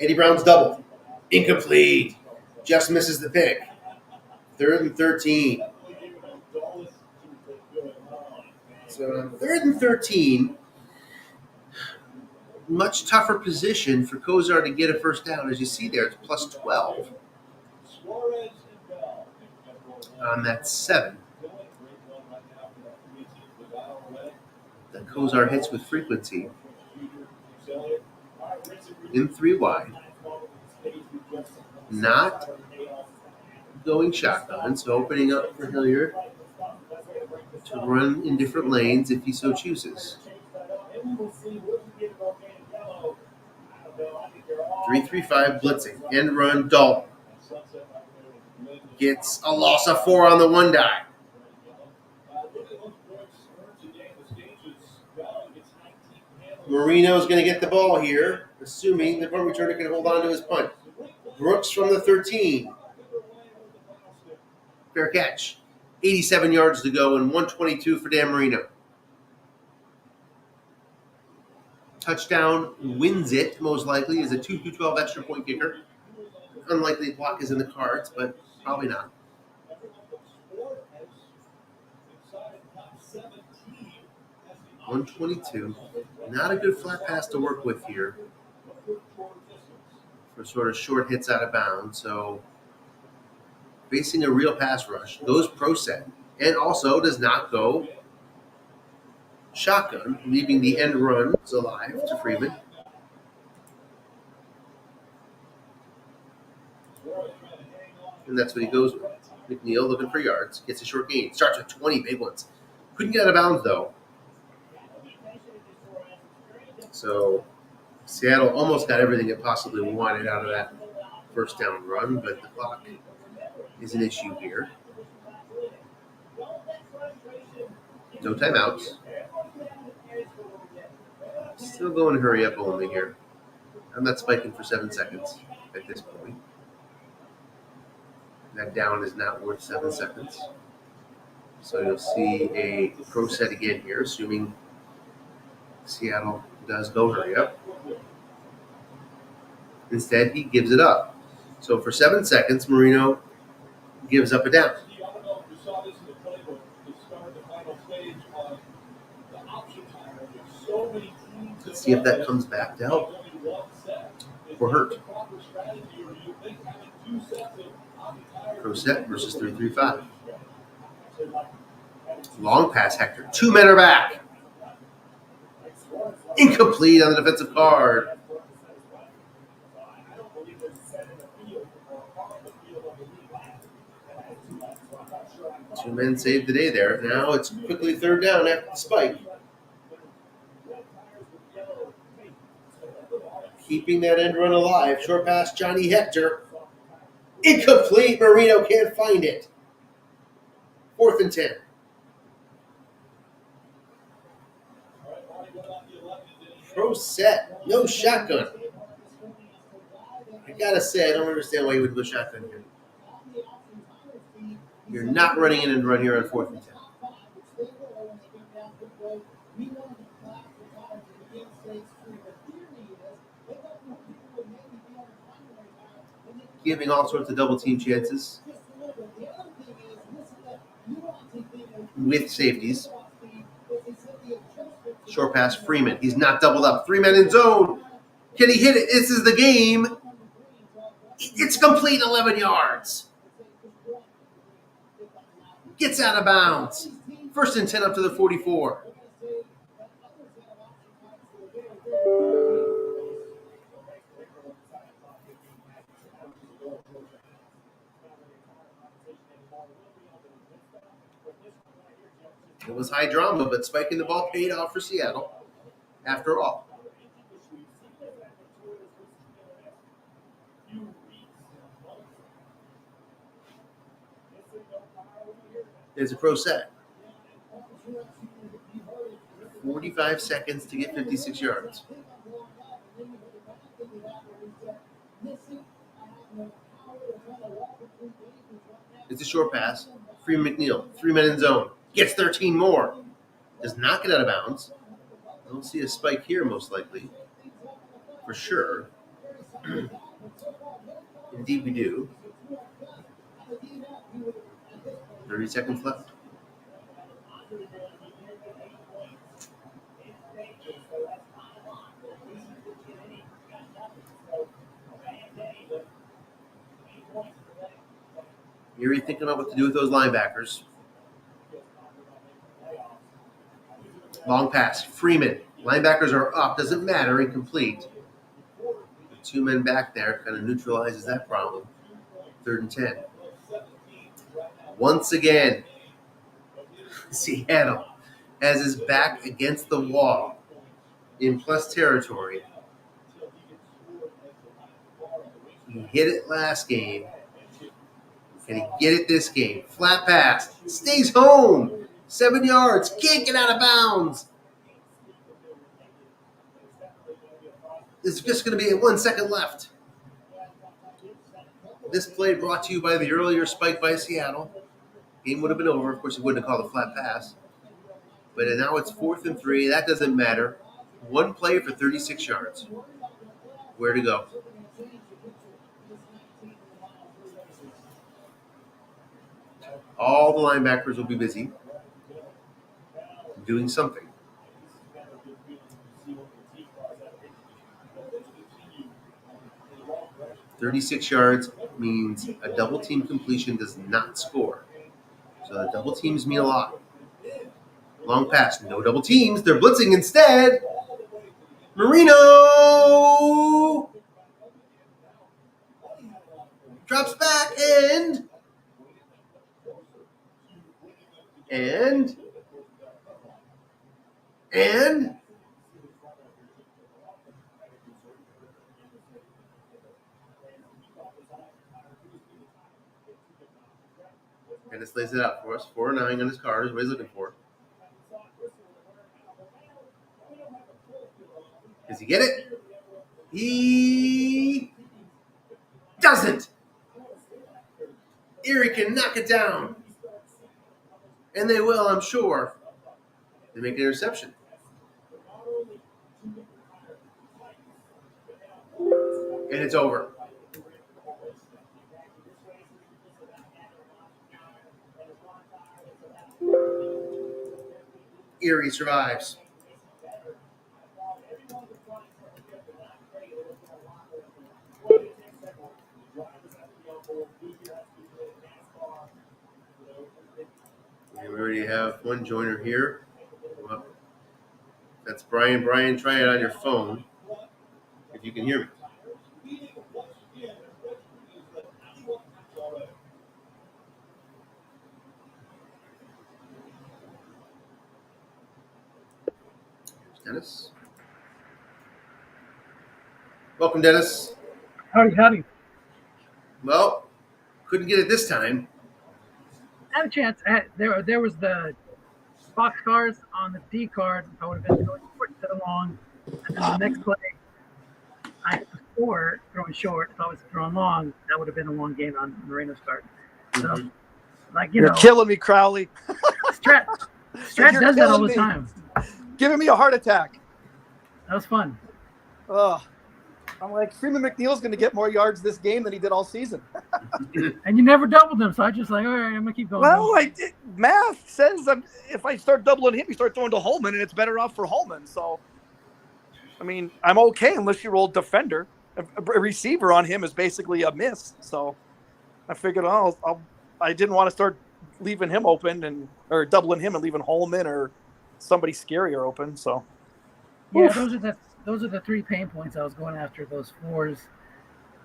Eddie Brown's double. Incomplete. Just misses the pick. 3rd and 13. So on 3rd and 13, much tougher position for Kozar to get a first down. As you see there, it's +12 on that 7. That Kozar hits with frequency. In 3 wide. Not going shotgun, so opening up for Hilliard to run in different lanes if he so chooses. 3-3-5 blitzing. End run, Dalton. Gets a loss of 4 on the 1 die. Marino's going to get the ball here, assuming the punt returner can hold on to his punt. Brooks from the 13. Fair catch. 87 yards to go and 122 for Dan Marino. Touchdown wins it, most likely, is a 2-12 extra point kicker. Unlikely the block is in the cards, but probably not. 122. Not a good flat pass to work with here for sort of short hits out of bounds. So facing a real pass rush, goes pro set, and also does not go shotgun, leaving the end runs alive to Freeman. And that's what he goes with. McNeil looking for yards, gets a short gain, starts with 20 big ones. Couldn't get out of bounds though. So Seattle almost got everything it possibly wanted out of that first down run, but the clock is an issue here. No timeouts. Still going hurry up only here. I'm not spiking for 7 seconds at this point. That down is not worth 7 seconds. So you'll see a pro set again here, assuming Seattle does go hurry up. Instead, he gives it up. So for 7 seconds, Marino gives up a down. Let's see if that comes back to help or hurt. Pro set versus 3-3-5. Long pass, Hector. 2 men are back. Incomplete on the defensive card. 2 men saved the day there. Now it's quickly 3rd down after the spike. Keeping that end run alive. Short pass, Johnny Hector. Incomplete. Marino can't find it. 4th and 10. Pro set. No shotgun. I gotta say, I don't understand why you would go shotgun here. You're not running in and run here on 4th and 10. Giving all sorts of double team chances with safeties. Short pass, Freeman. He's not doubled up. 3 men in zone. Can he hit it? This is the game. It's complete 11 yards. Gets out of bounds. 1st and 10 up to the 44. It was high drama, but spiking the ball paid off for Seattle after all. There's a pro set. 45 seconds to get 56 yards. It's a short pass. Freeman McNeil, 3 men in zone. Gets 13 more. Does not get out of bounds. I don't see a spike here, most likely. For sure. Indeed we do. 30 seconds left. ERI thinking about what to do with those linebackers. Long pass. Freeman. Linebackers are up. Doesn't matter. Incomplete. The 2 men back there kind of neutralizes that problem. 3rd and 10. Once again, Seattle has his back against the wall in plus territory. He hit it last game. Can he get it this game? Flat pass. Stays home. 7 yards. Can't get out of bounds. It's just going to be 1 second left. This play brought to you by the earlier spike by Seattle. Game would have been over. Of course, he wouldn't have called a flat pass. But now it's 4th and 3. That doesn't matter. 1 play for 36 yards. Where to go? All the linebackers will be busy doing something. 36 yards means a double team completion does not score. So the double teams mean a lot. Long pass, no double teams. They're blitzing instead. Marino drops back and Dennis lays it out for us. 4-9 on his card is what he's looking for. Does he get it? He doesn't. ERI can knock it down. And they will, I'm sure. They make an interception. And it's over. ERI survives. And we already have one joiner here. Well, that's Brian. Brian, try it on your phone if you can hear me. Dennis. Welcome, Dennis. Howdy. Well, couldn't get it this time. I had a chance. There was the boxcars on the D card. I would have been going short instead of long. And then the next play, I had to score throwing short. If I was throwing long, that would have been a long game on Marino's card. So, You're killing me, Crowley. Strat does that all the time. Giving me a heart attack. That was fun. Oh, I'm like, Freeman McNeil's going to get more yards this game than he did all season. And you never doubled them, so I just like, all right, I'm going to keep going. Well, math says if I start doubling him, you start throwing to Holman, and it's better off for Holman. So, I mean, I'm okay unless you roll defender. A receiver on him is basically a miss. So I figured, I didn't want to start leaving him open or doubling him and leaving Holman or somebody scarier open. So yeah, those are the 3 pain points I was going after. Those fours,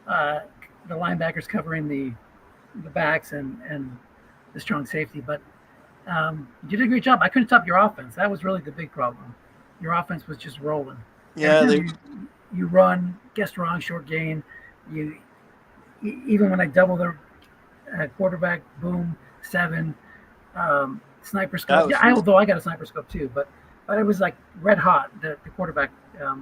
the linebackers covering the backs and the strong safety. But you did a great job. I couldn't stop your offense. That was really the big problem. Your offense was just rolling. Yeah, you run, guessed wrong, short gain. Even when I double the quarterback, boom, 7. Sniper scope. Yeah, although I got a sniper scope too, but it was like red hot. The quarterback, the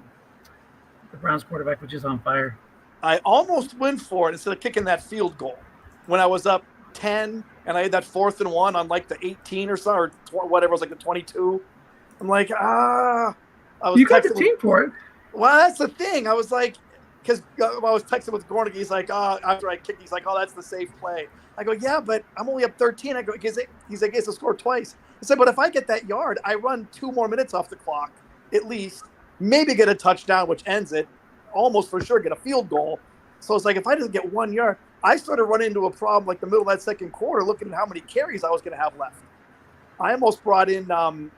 Browns quarterback, was just on fire. I almost went for it instead of kicking that field goal when I was up 10 and I had that 4th and 1 on like the 18 or so or whatever. It was like the 22. I'm like, You got the team for it. Well, that's the thing. I was like, because I was texting with Gornick. He's like, after I kicked, he's like, that's the safe play. I go, yeah, but I'm only up 13. I go, he's like, he has to score twice. I said, but if I get that yard, I run 2 more minutes off the clock, at least, maybe get a touchdown, which ends it, almost for sure get a field goal. So it's like, if I just get 1 yard, I started running into a problem like the middle of that second quarter, looking at how many carries I was going to have left. I almost brought in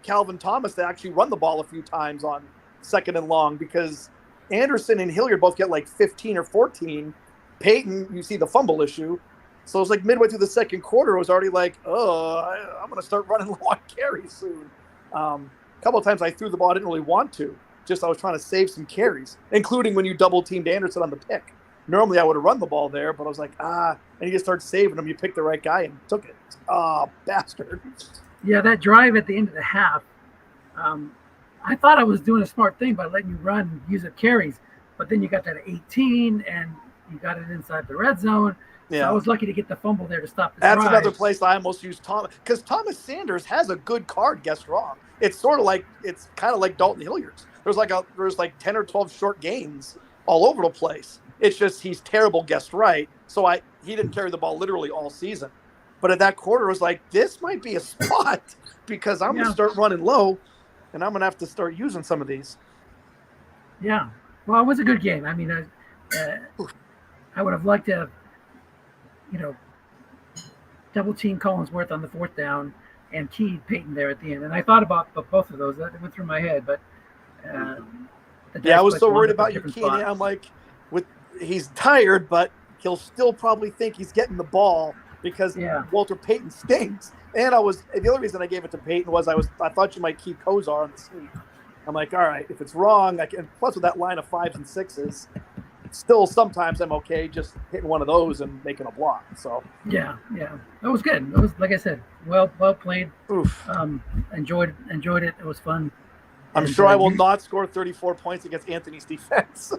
Calvin Thomas to actually run the ball a few times on 2nd and long because Anderson and Hilliard both get like 15 or 14. Peyton, you see the fumble issue. So it was like midway through the second quarter, it was already like, I'm going to start running low on carries soon. A couple of times I threw the ball. I didn't really want to. Just I was trying to save some carries, including when you double-teamed Anderson on the pick. Normally I would have run the ball there, but I was like, and you just start saving them. You picked the right guy and took it. Bastard. Yeah, that drive at the end of the half, I thought I was doing a smart thing by letting you run and use up carries, but then you got that 18 and you got it inside the red zone. Yeah. So I was lucky to get the fumble there to stop the drive. That's another place I almost used Thomas because Thomas Sanders has a good card. Guess wrong. It's kind of like Dalton Hilliard's. There's like 10 or 12 short gains all over the place. It's just he's terrible guessed right. So he didn't carry the ball literally all season. But at that quarter, it was like, this might be a spot because I'm going to start running low, and I'm going to have to start using some of these. Yeah. Well, it was a good game. I mean, I would have liked to have, double team Collinsworth on the fourth down and keyed Peyton there at the end. And I thought about both of those. That went through my head, but the Yeah, I dice was played so wound worried up in a about you, different Keenan. spot. I'm like, he's tired, but he'll still probably think he's getting the ball because Yeah. Walter Payton stinks. And the only reason I gave it to Payton was I thought you might keep Kozar on the sneak. I'm like, all right, if it's wrong, I can. Plus with that line of 5s and 6s, still sometimes I'm okay just hitting one of those and making a block. So Yeah, that was good. It was, like I said, well played. oof. Enjoyed it. It was fun. I'm And, sure I will you- not score 34 points against Anthony's defense.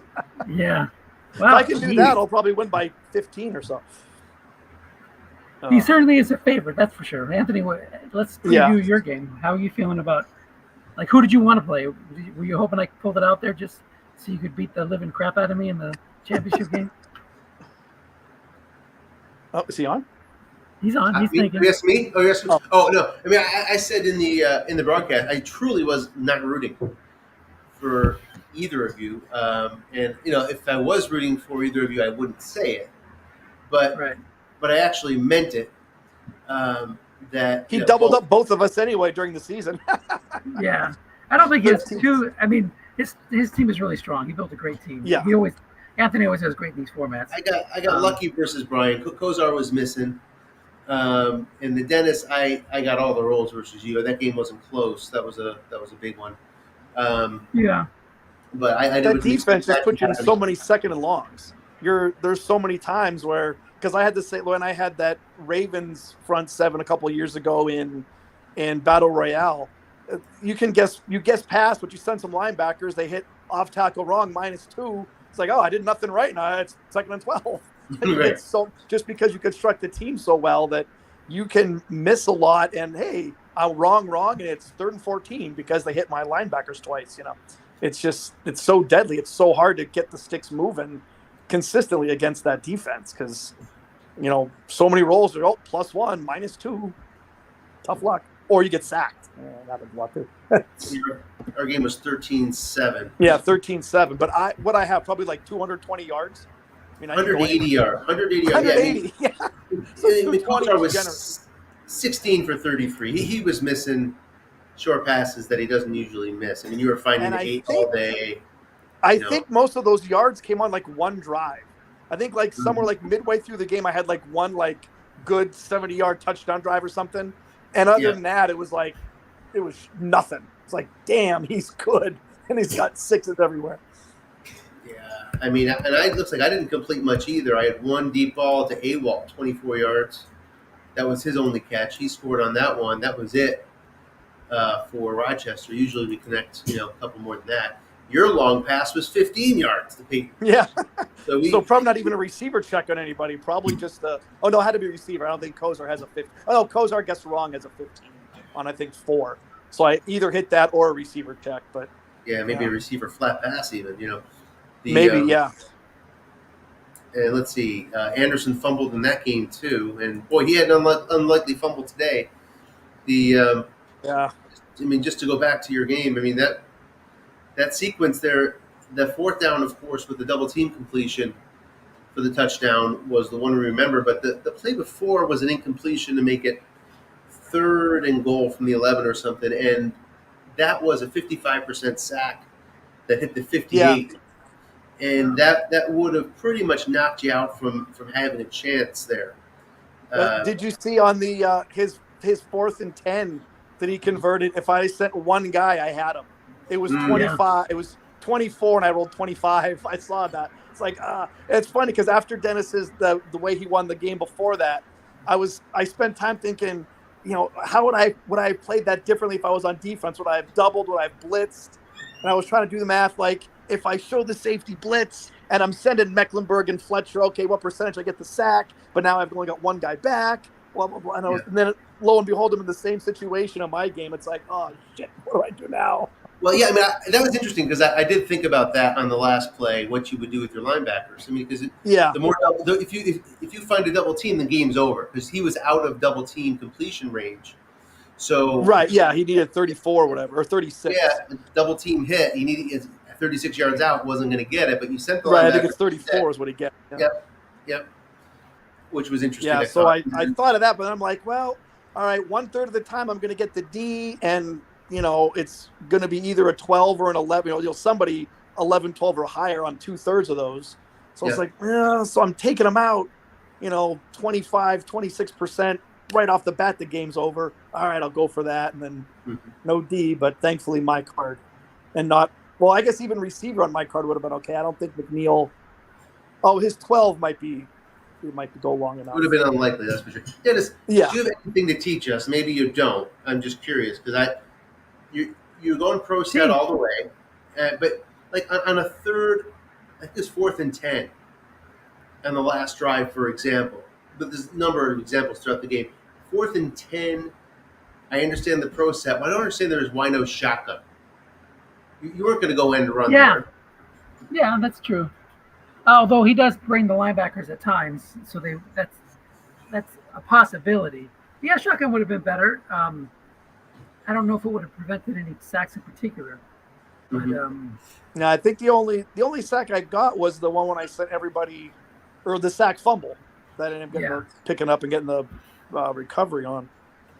Yeah. If Well, I can do that, I'll probably win by 15 or so. He certainly is a favorite, that's for sure. Anthony, let's preview Yeah. your game. How are you feeling about, like, who did you want to play? Were you hoping I pulled it out there just so you could beat the living crap out of me in the championship game? Oh, is he on? He's on. He's thinking. You asked me? Oh, you asked me? Oh. Oh, no. I mean, I said in the broadcast, I truly was not rooting for either of you. And if I was rooting for either of you, I wouldn't say it. But Right. I actually meant it. That He doubled up both of us anyway during the season. Yeah. I don't think he has 13. two. I mean, his team is really strong. He built a great team. Yeah. Anthony always has great in these formats. I got lucky versus Brian. Kozar was missing. And the Dennis, I got all the rolls versus you. That game wasn't close. That was a big one. Yeah. But I That didn't defense just expect put you in that. so many second and longs. There's so many times where, because I had to say when I had that Ravens front seven a couple of years ago in Battle Royale, you guess past, but you send some linebackers, they hit off tackle wrong -2. It's like, oh, I did nothing right. Now it's 2nd and 12. Right. It's so just because you construct the team so well that you can miss a lot, and hey, I'm wrong, and it's 3rd and 14 because they hit my linebackers twice. It's so deadly. It's so hard to get the sticks moving consistently against that defense because so many rolls are +1, -2, tough luck, or you get sacked. Yeah, that happens a lot too. Our game was 13-7. Yeah, 13-7. But what I have probably like 220 yards. I mean, 180 yards. 180 yards. 180. Yeah. So I mean, 220 Kozar is generous. was 16 for 33. He was missing short passes that he doesn't usually miss. I mean, you were finding And I 8 think- all day. I think most of those yards came on like one drive. I think like Mm-hmm. somewhere like midway through the game, I had like one like good 70-yard touchdown drive or something. And other than that, it was nothing. It's like, damn, he's good. And he's got 6s everywhere. Yeah, I mean, and it looks like I didn't complete much either. I had one deep ball to AWOL, 24 yards. That was his only catch. He scored on that one. That was it for Rochester. Usually we connect, a couple more than that. Your long pass was 15 yards to Peyton. Yeah. So probably not even a receiver check on anybody. Probably just it had to be a receiver. I don't think Kozar has a 15. Oh, no, Kozar gets wrong as a 15 on, I think, 4. So I either hit that or a receiver check. But yeah, maybe a receiver flat pass even, maybe, yeah. And let's see, Anderson fumbled in that game too. And, boy, he had an unlikely fumble today. Yeah. I mean, just to go back to your game, I mean, that sequence there, the 4th down, of course, with the double team completion for the touchdown was the one we remember. But the play before was an incompletion to make it 3rd and goal from the 11 or something. And that was a 55% sack that hit the 58. Yeah. And that would have pretty much knocked you out from having a chance there. Did you see on the his 4th and 10 that he converted? If I sent one guy, I had him. It was 25. Yeah. It was 24, and I rolled 25. I saw that. It's like, it's funny because after Dennis's the way he won the game before that, I spent time thinking, how would I have played that differently if I was on defense? Would I have doubled? Would I have blitzed? And I was trying to do the math, like if I show the safety blitz and I'm sending Mecklenburg and Fletcher, okay, what percentage I get the sack? But now I've only got one guy back. Blah blah blah. And then lo and behold, I'm in the same situation on my game. It's like, oh shit, what do I do now? Well, yeah, I mean, that was interesting because I did think about that on the last play, what you would do with your linebackers. I mean, because if you find a double team, the game's over because he was out of double team completion range. So right, yeah, he needed 34 or whatever, or 36. Yeah, double team hit. He needed 36 yards out, wasn't going to get it, but you sent the right. I think it's 34 is what he gets. Yeah. Yep. Which was interesting. Yeah, so I thought of that, but I'm like, well, all right, 1/3 of the time I'm going to get the D, and it's going to be either a 12 or an 11. Somebody 11, 12 or higher on 2/3 of those. So it's Yeah. like, so I'm taking them out, 25, 26% right off the bat. The game's over. All right, I'll go for that, and then no D, but thankfully my card, and not. Well, I guess even receiver on my card would have been okay. I don't think McNeil. Oh, his 12 might be. It might go long enough. Would have been unlikely, that's for sure. Dennis, Yeah. do you have anything to teach us? Maybe you don't. I'm just curious because you're going pro set all the way, but like on a third, like this 4th and 10, on the last drive, for example. But there's a number of examples throughout the game. 4th and 10, I understand the pro set. What I don't understand there is why no shotgun. You weren't going to go end run there. Yeah, that's true. Although he does bring the linebackers at times, so that's a possibility. Yeah, shotgun would have been better. I don't know if it would have prevented any sacks in particular. But no, I think the only sack I got was the one when I sent everybody, or the sack fumble that I ended up picking up and getting the recovery on.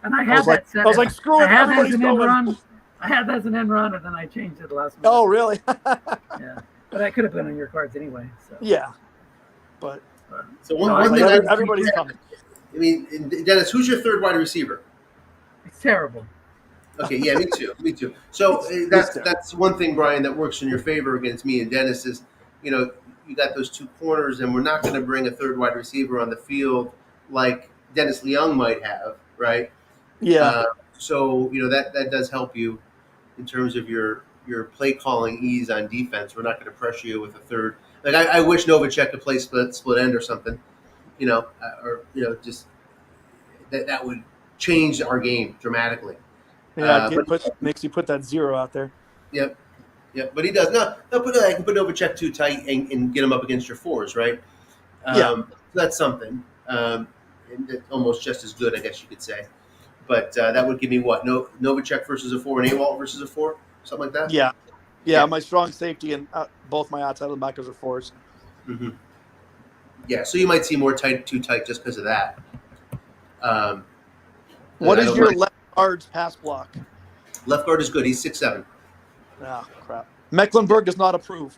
And I had that set. I was like, screw it, everybody's going. I had that as an end run, and then I changed it last minute. Oh, really? Yeah. But I could have been on your cards anyway. So. Yeah, but so one thing everybody's coming. I mean, Dennis, who's your third wide receiver? It's terrible. Okay, yeah, me too. Me too. So that's one thing, Brian, that works in your favor against me and Dennis is, you got those two corners, and we're not going to bring a third wide receiver on the field like Dennis Leung might have, right? Yeah. So that does help you in terms of your play calling ease on defense. We're not going to pressure you with a third. Like I wish Novacek could play split end or something, just that would change our game dramatically. Yeah, makes you put that 0 out there. Yep, but he does. No, I can put Novacek too tight and get him up against your 4s, right? So that's something. And almost just as good, I guess you could say. But that would give me what? Novacek versus a 4 and AWOL versus a 4? Something like that? Yeah, my strong safety and both my outside linebackers are 4s. Mm-hmm. Yeah, so you might see more too tight just because of that. What is your left guard's pass block? Left guard is good. He's 6'7". Oh, crap. Mecklenburg does not approve.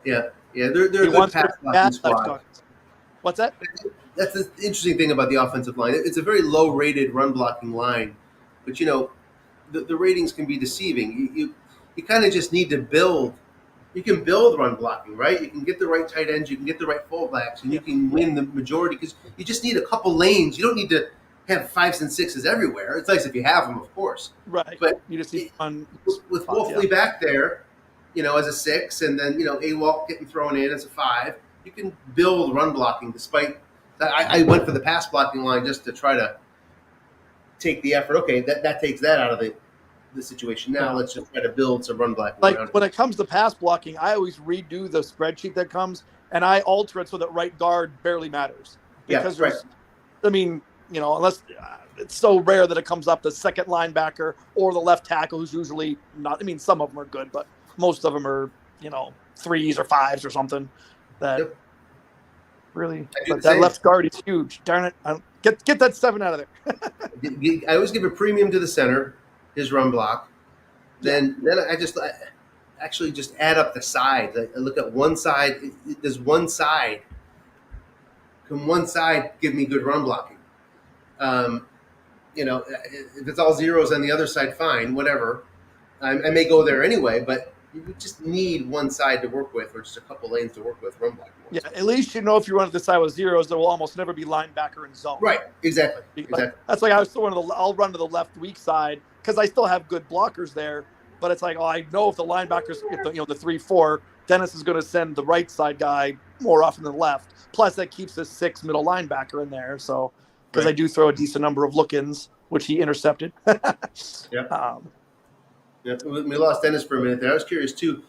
Yeah, they're a good pass blocking squad. What's that? That's the interesting thing about the offensive line. It's a very low-rated run-blocking line, but the ratings can be deceiving. You kind of just need to build. You can build run blocking, right? You can get the right tight ends, you can get the right fullbacks, and you can win the majority because you just need a couple lanes. You don't need to have 5s and 6s everywhere. It's nice if you have them, of course. Right. But you just need with Wolfley back there, as a 6, and then AWOL getting thrown in as a 5, you can build run blocking. Despite I went for the pass blocking line just to try to take the effort. Okay, that takes that out of the situation. Now let's just try to build some run blocking. Like when it comes to pass blocking, I always redo the spreadsheet that comes, and I alter it so that right guard barely matters. Because unless it's so rare that it comes up the second linebacker or the left tackle, who's usually not. I mean, some of them are good, but most of them are 3s or 5s or something. That really, but that left guard is huge. Darn it! Get that 7 out of there. I always give a premium to the center, his run block. Then I actually just add up the sides. I look at one side. Does one side give me good run blocking? If it's all 0s on the other side, fine, whatever. I may go there anyway, but you just need one side to work with, or just a couple lanes to work with run blocking. Yeah, at least if you run at the side with 0s, there will almost never be linebacker in zone. Right, exactly. That's like I was still I'll run to the left weak side because I still have good blockers there. But it's like, I know if the linebackers, the 3-4, Dennis is going to send the right side guy more often than left. Plus, that keeps the 6 middle linebacker in there. So because I do throw a decent number of look-ins, which he intercepted. Yeah. We lost Dennis for a minute there. I was curious too.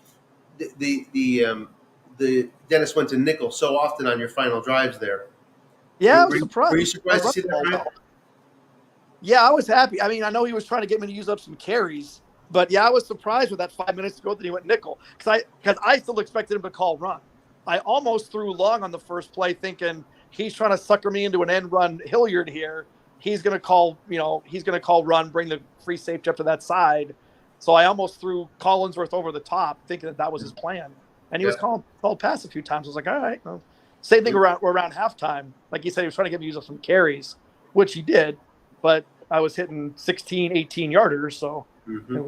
The Dennis went to nickel so often on your final drives there. Yeah, I was surprised. Were you surprised to see that? Yeah, I was happy. I mean, I know he was trying to get me to use up some carries, but I was surprised with that 5 minutes to go that he went nickel because I still expected him to call run. I almost threw long on the first play, thinking he's trying to sucker me into an end run Hilliard here. He's going to call, run, bring the free safety up to that side. So I almost threw Collinsworth over the top, thinking that was his plan. And he was called pass a few times. I was like, all right. Well. Same thing around halftime. Like he said, he was trying to get me to use up some carries, which he did. But I was hitting 16, 18 yarders, so it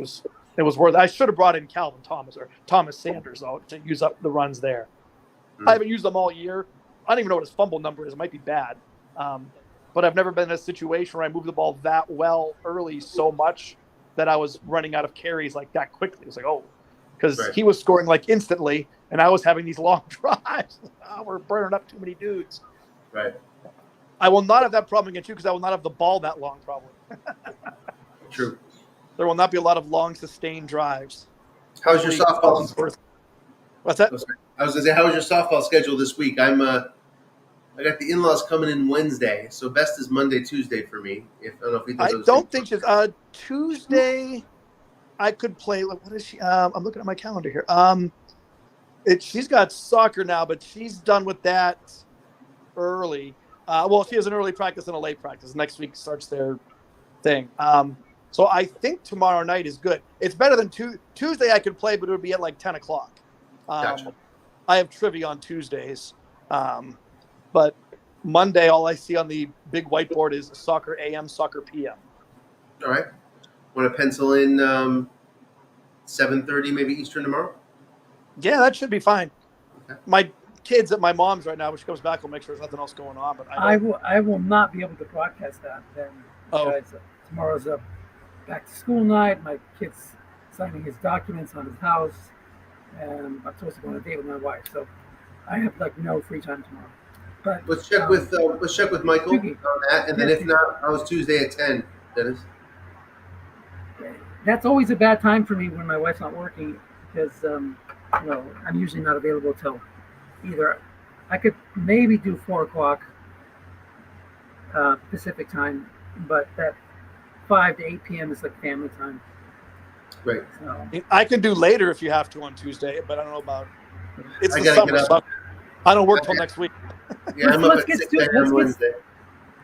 was worth it. I should have brought in Calvin Thomas or Thomas Sanders, though, to use up the runs there. I haven't used them all year. I don't even know what his fumble number is. It might be bad. But I've never been in a situation where I moved the ball that well early so much that I was running out of carries like that quickly. It was like, oh, because he was scoring like instantly, and I was having these long drives. We're burning up too many dudes. Right. I will not have that problem against you because I will not have the ball that long, probably. True. There will not be a lot of long, sustained drives. How's your softball? What's that? I was going to say, how was your softball schedule this week? I got the in-laws coming in Wednesday, so best is Monday, Tuesday for me. I don't think she's Tuesday. I could play. What is she? I'm looking at my calendar here. She's got soccer now, but she's done with that early. She has an early practice and a late practice. Next week starts their thing. So I think tomorrow night is good. It's better than Tuesday. I could play, but it would be at like 10 o'clock. Gotcha. I have trivia on Tuesdays, but Monday, all I see on the big whiteboard is soccer AM, soccer PM. All right. Want to pencil in 7:30 maybe Eastern tomorrow? Yeah, that should be fine. Okay. My kid's at my mom's right now. When she comes back, we'll make sure there's nothing else going on. But I will not be able to broadcast that then. Tomorrow's a back to school night. My kid's signing his documents on his house, and I'm supposed to go on a date with my wife. So I have like no free time tomorrow. But let's check with Michael on that, and then if not, I was Tuesday at 10. Dennis. That's always a bad time for me when my wife's not working because I'm usually not available till either. I could maybe do 4 o'clock Pacific time, but that 5 to 8 p.m. is like family time. Right. So, I can do later if you have to on Tuesday, but I don't know about. It's I the gotta summer, get up. so I'm I'm gonna work till next week. Yeah, I'm up at 6 a.m. Wednesday.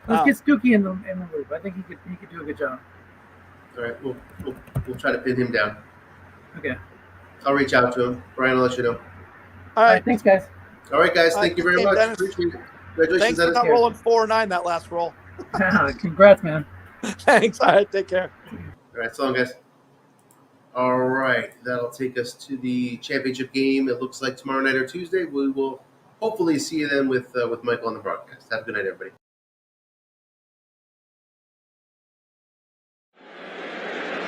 Let's get Stookie in the loop. I think he could do a good job. All right, we'll try to pin him down. Okay. I'll reach out to him. Brian, I'll let you know. All right. Thanks, guys. All right, guys. Thank you very much. Dennis. Appreciate it. Congratulations, Thanks for Dennis. not rolling 4-9 that last roll. Congrats, man. Thanks. All right. Take care. All right, so long, guys. All right, that'll take us to the championship game. It looks like tomorrow night or Tuesday. We will hopefully see you then with Michael on the broadcast. Have a good night, everybody.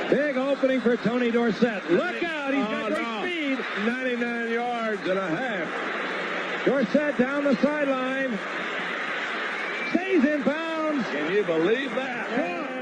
Big opening for Tony Dorsett. Look out, he's got great speed. 99 yards and a half. Dorsett down the sideline. Stays in bounds. Can you believe that?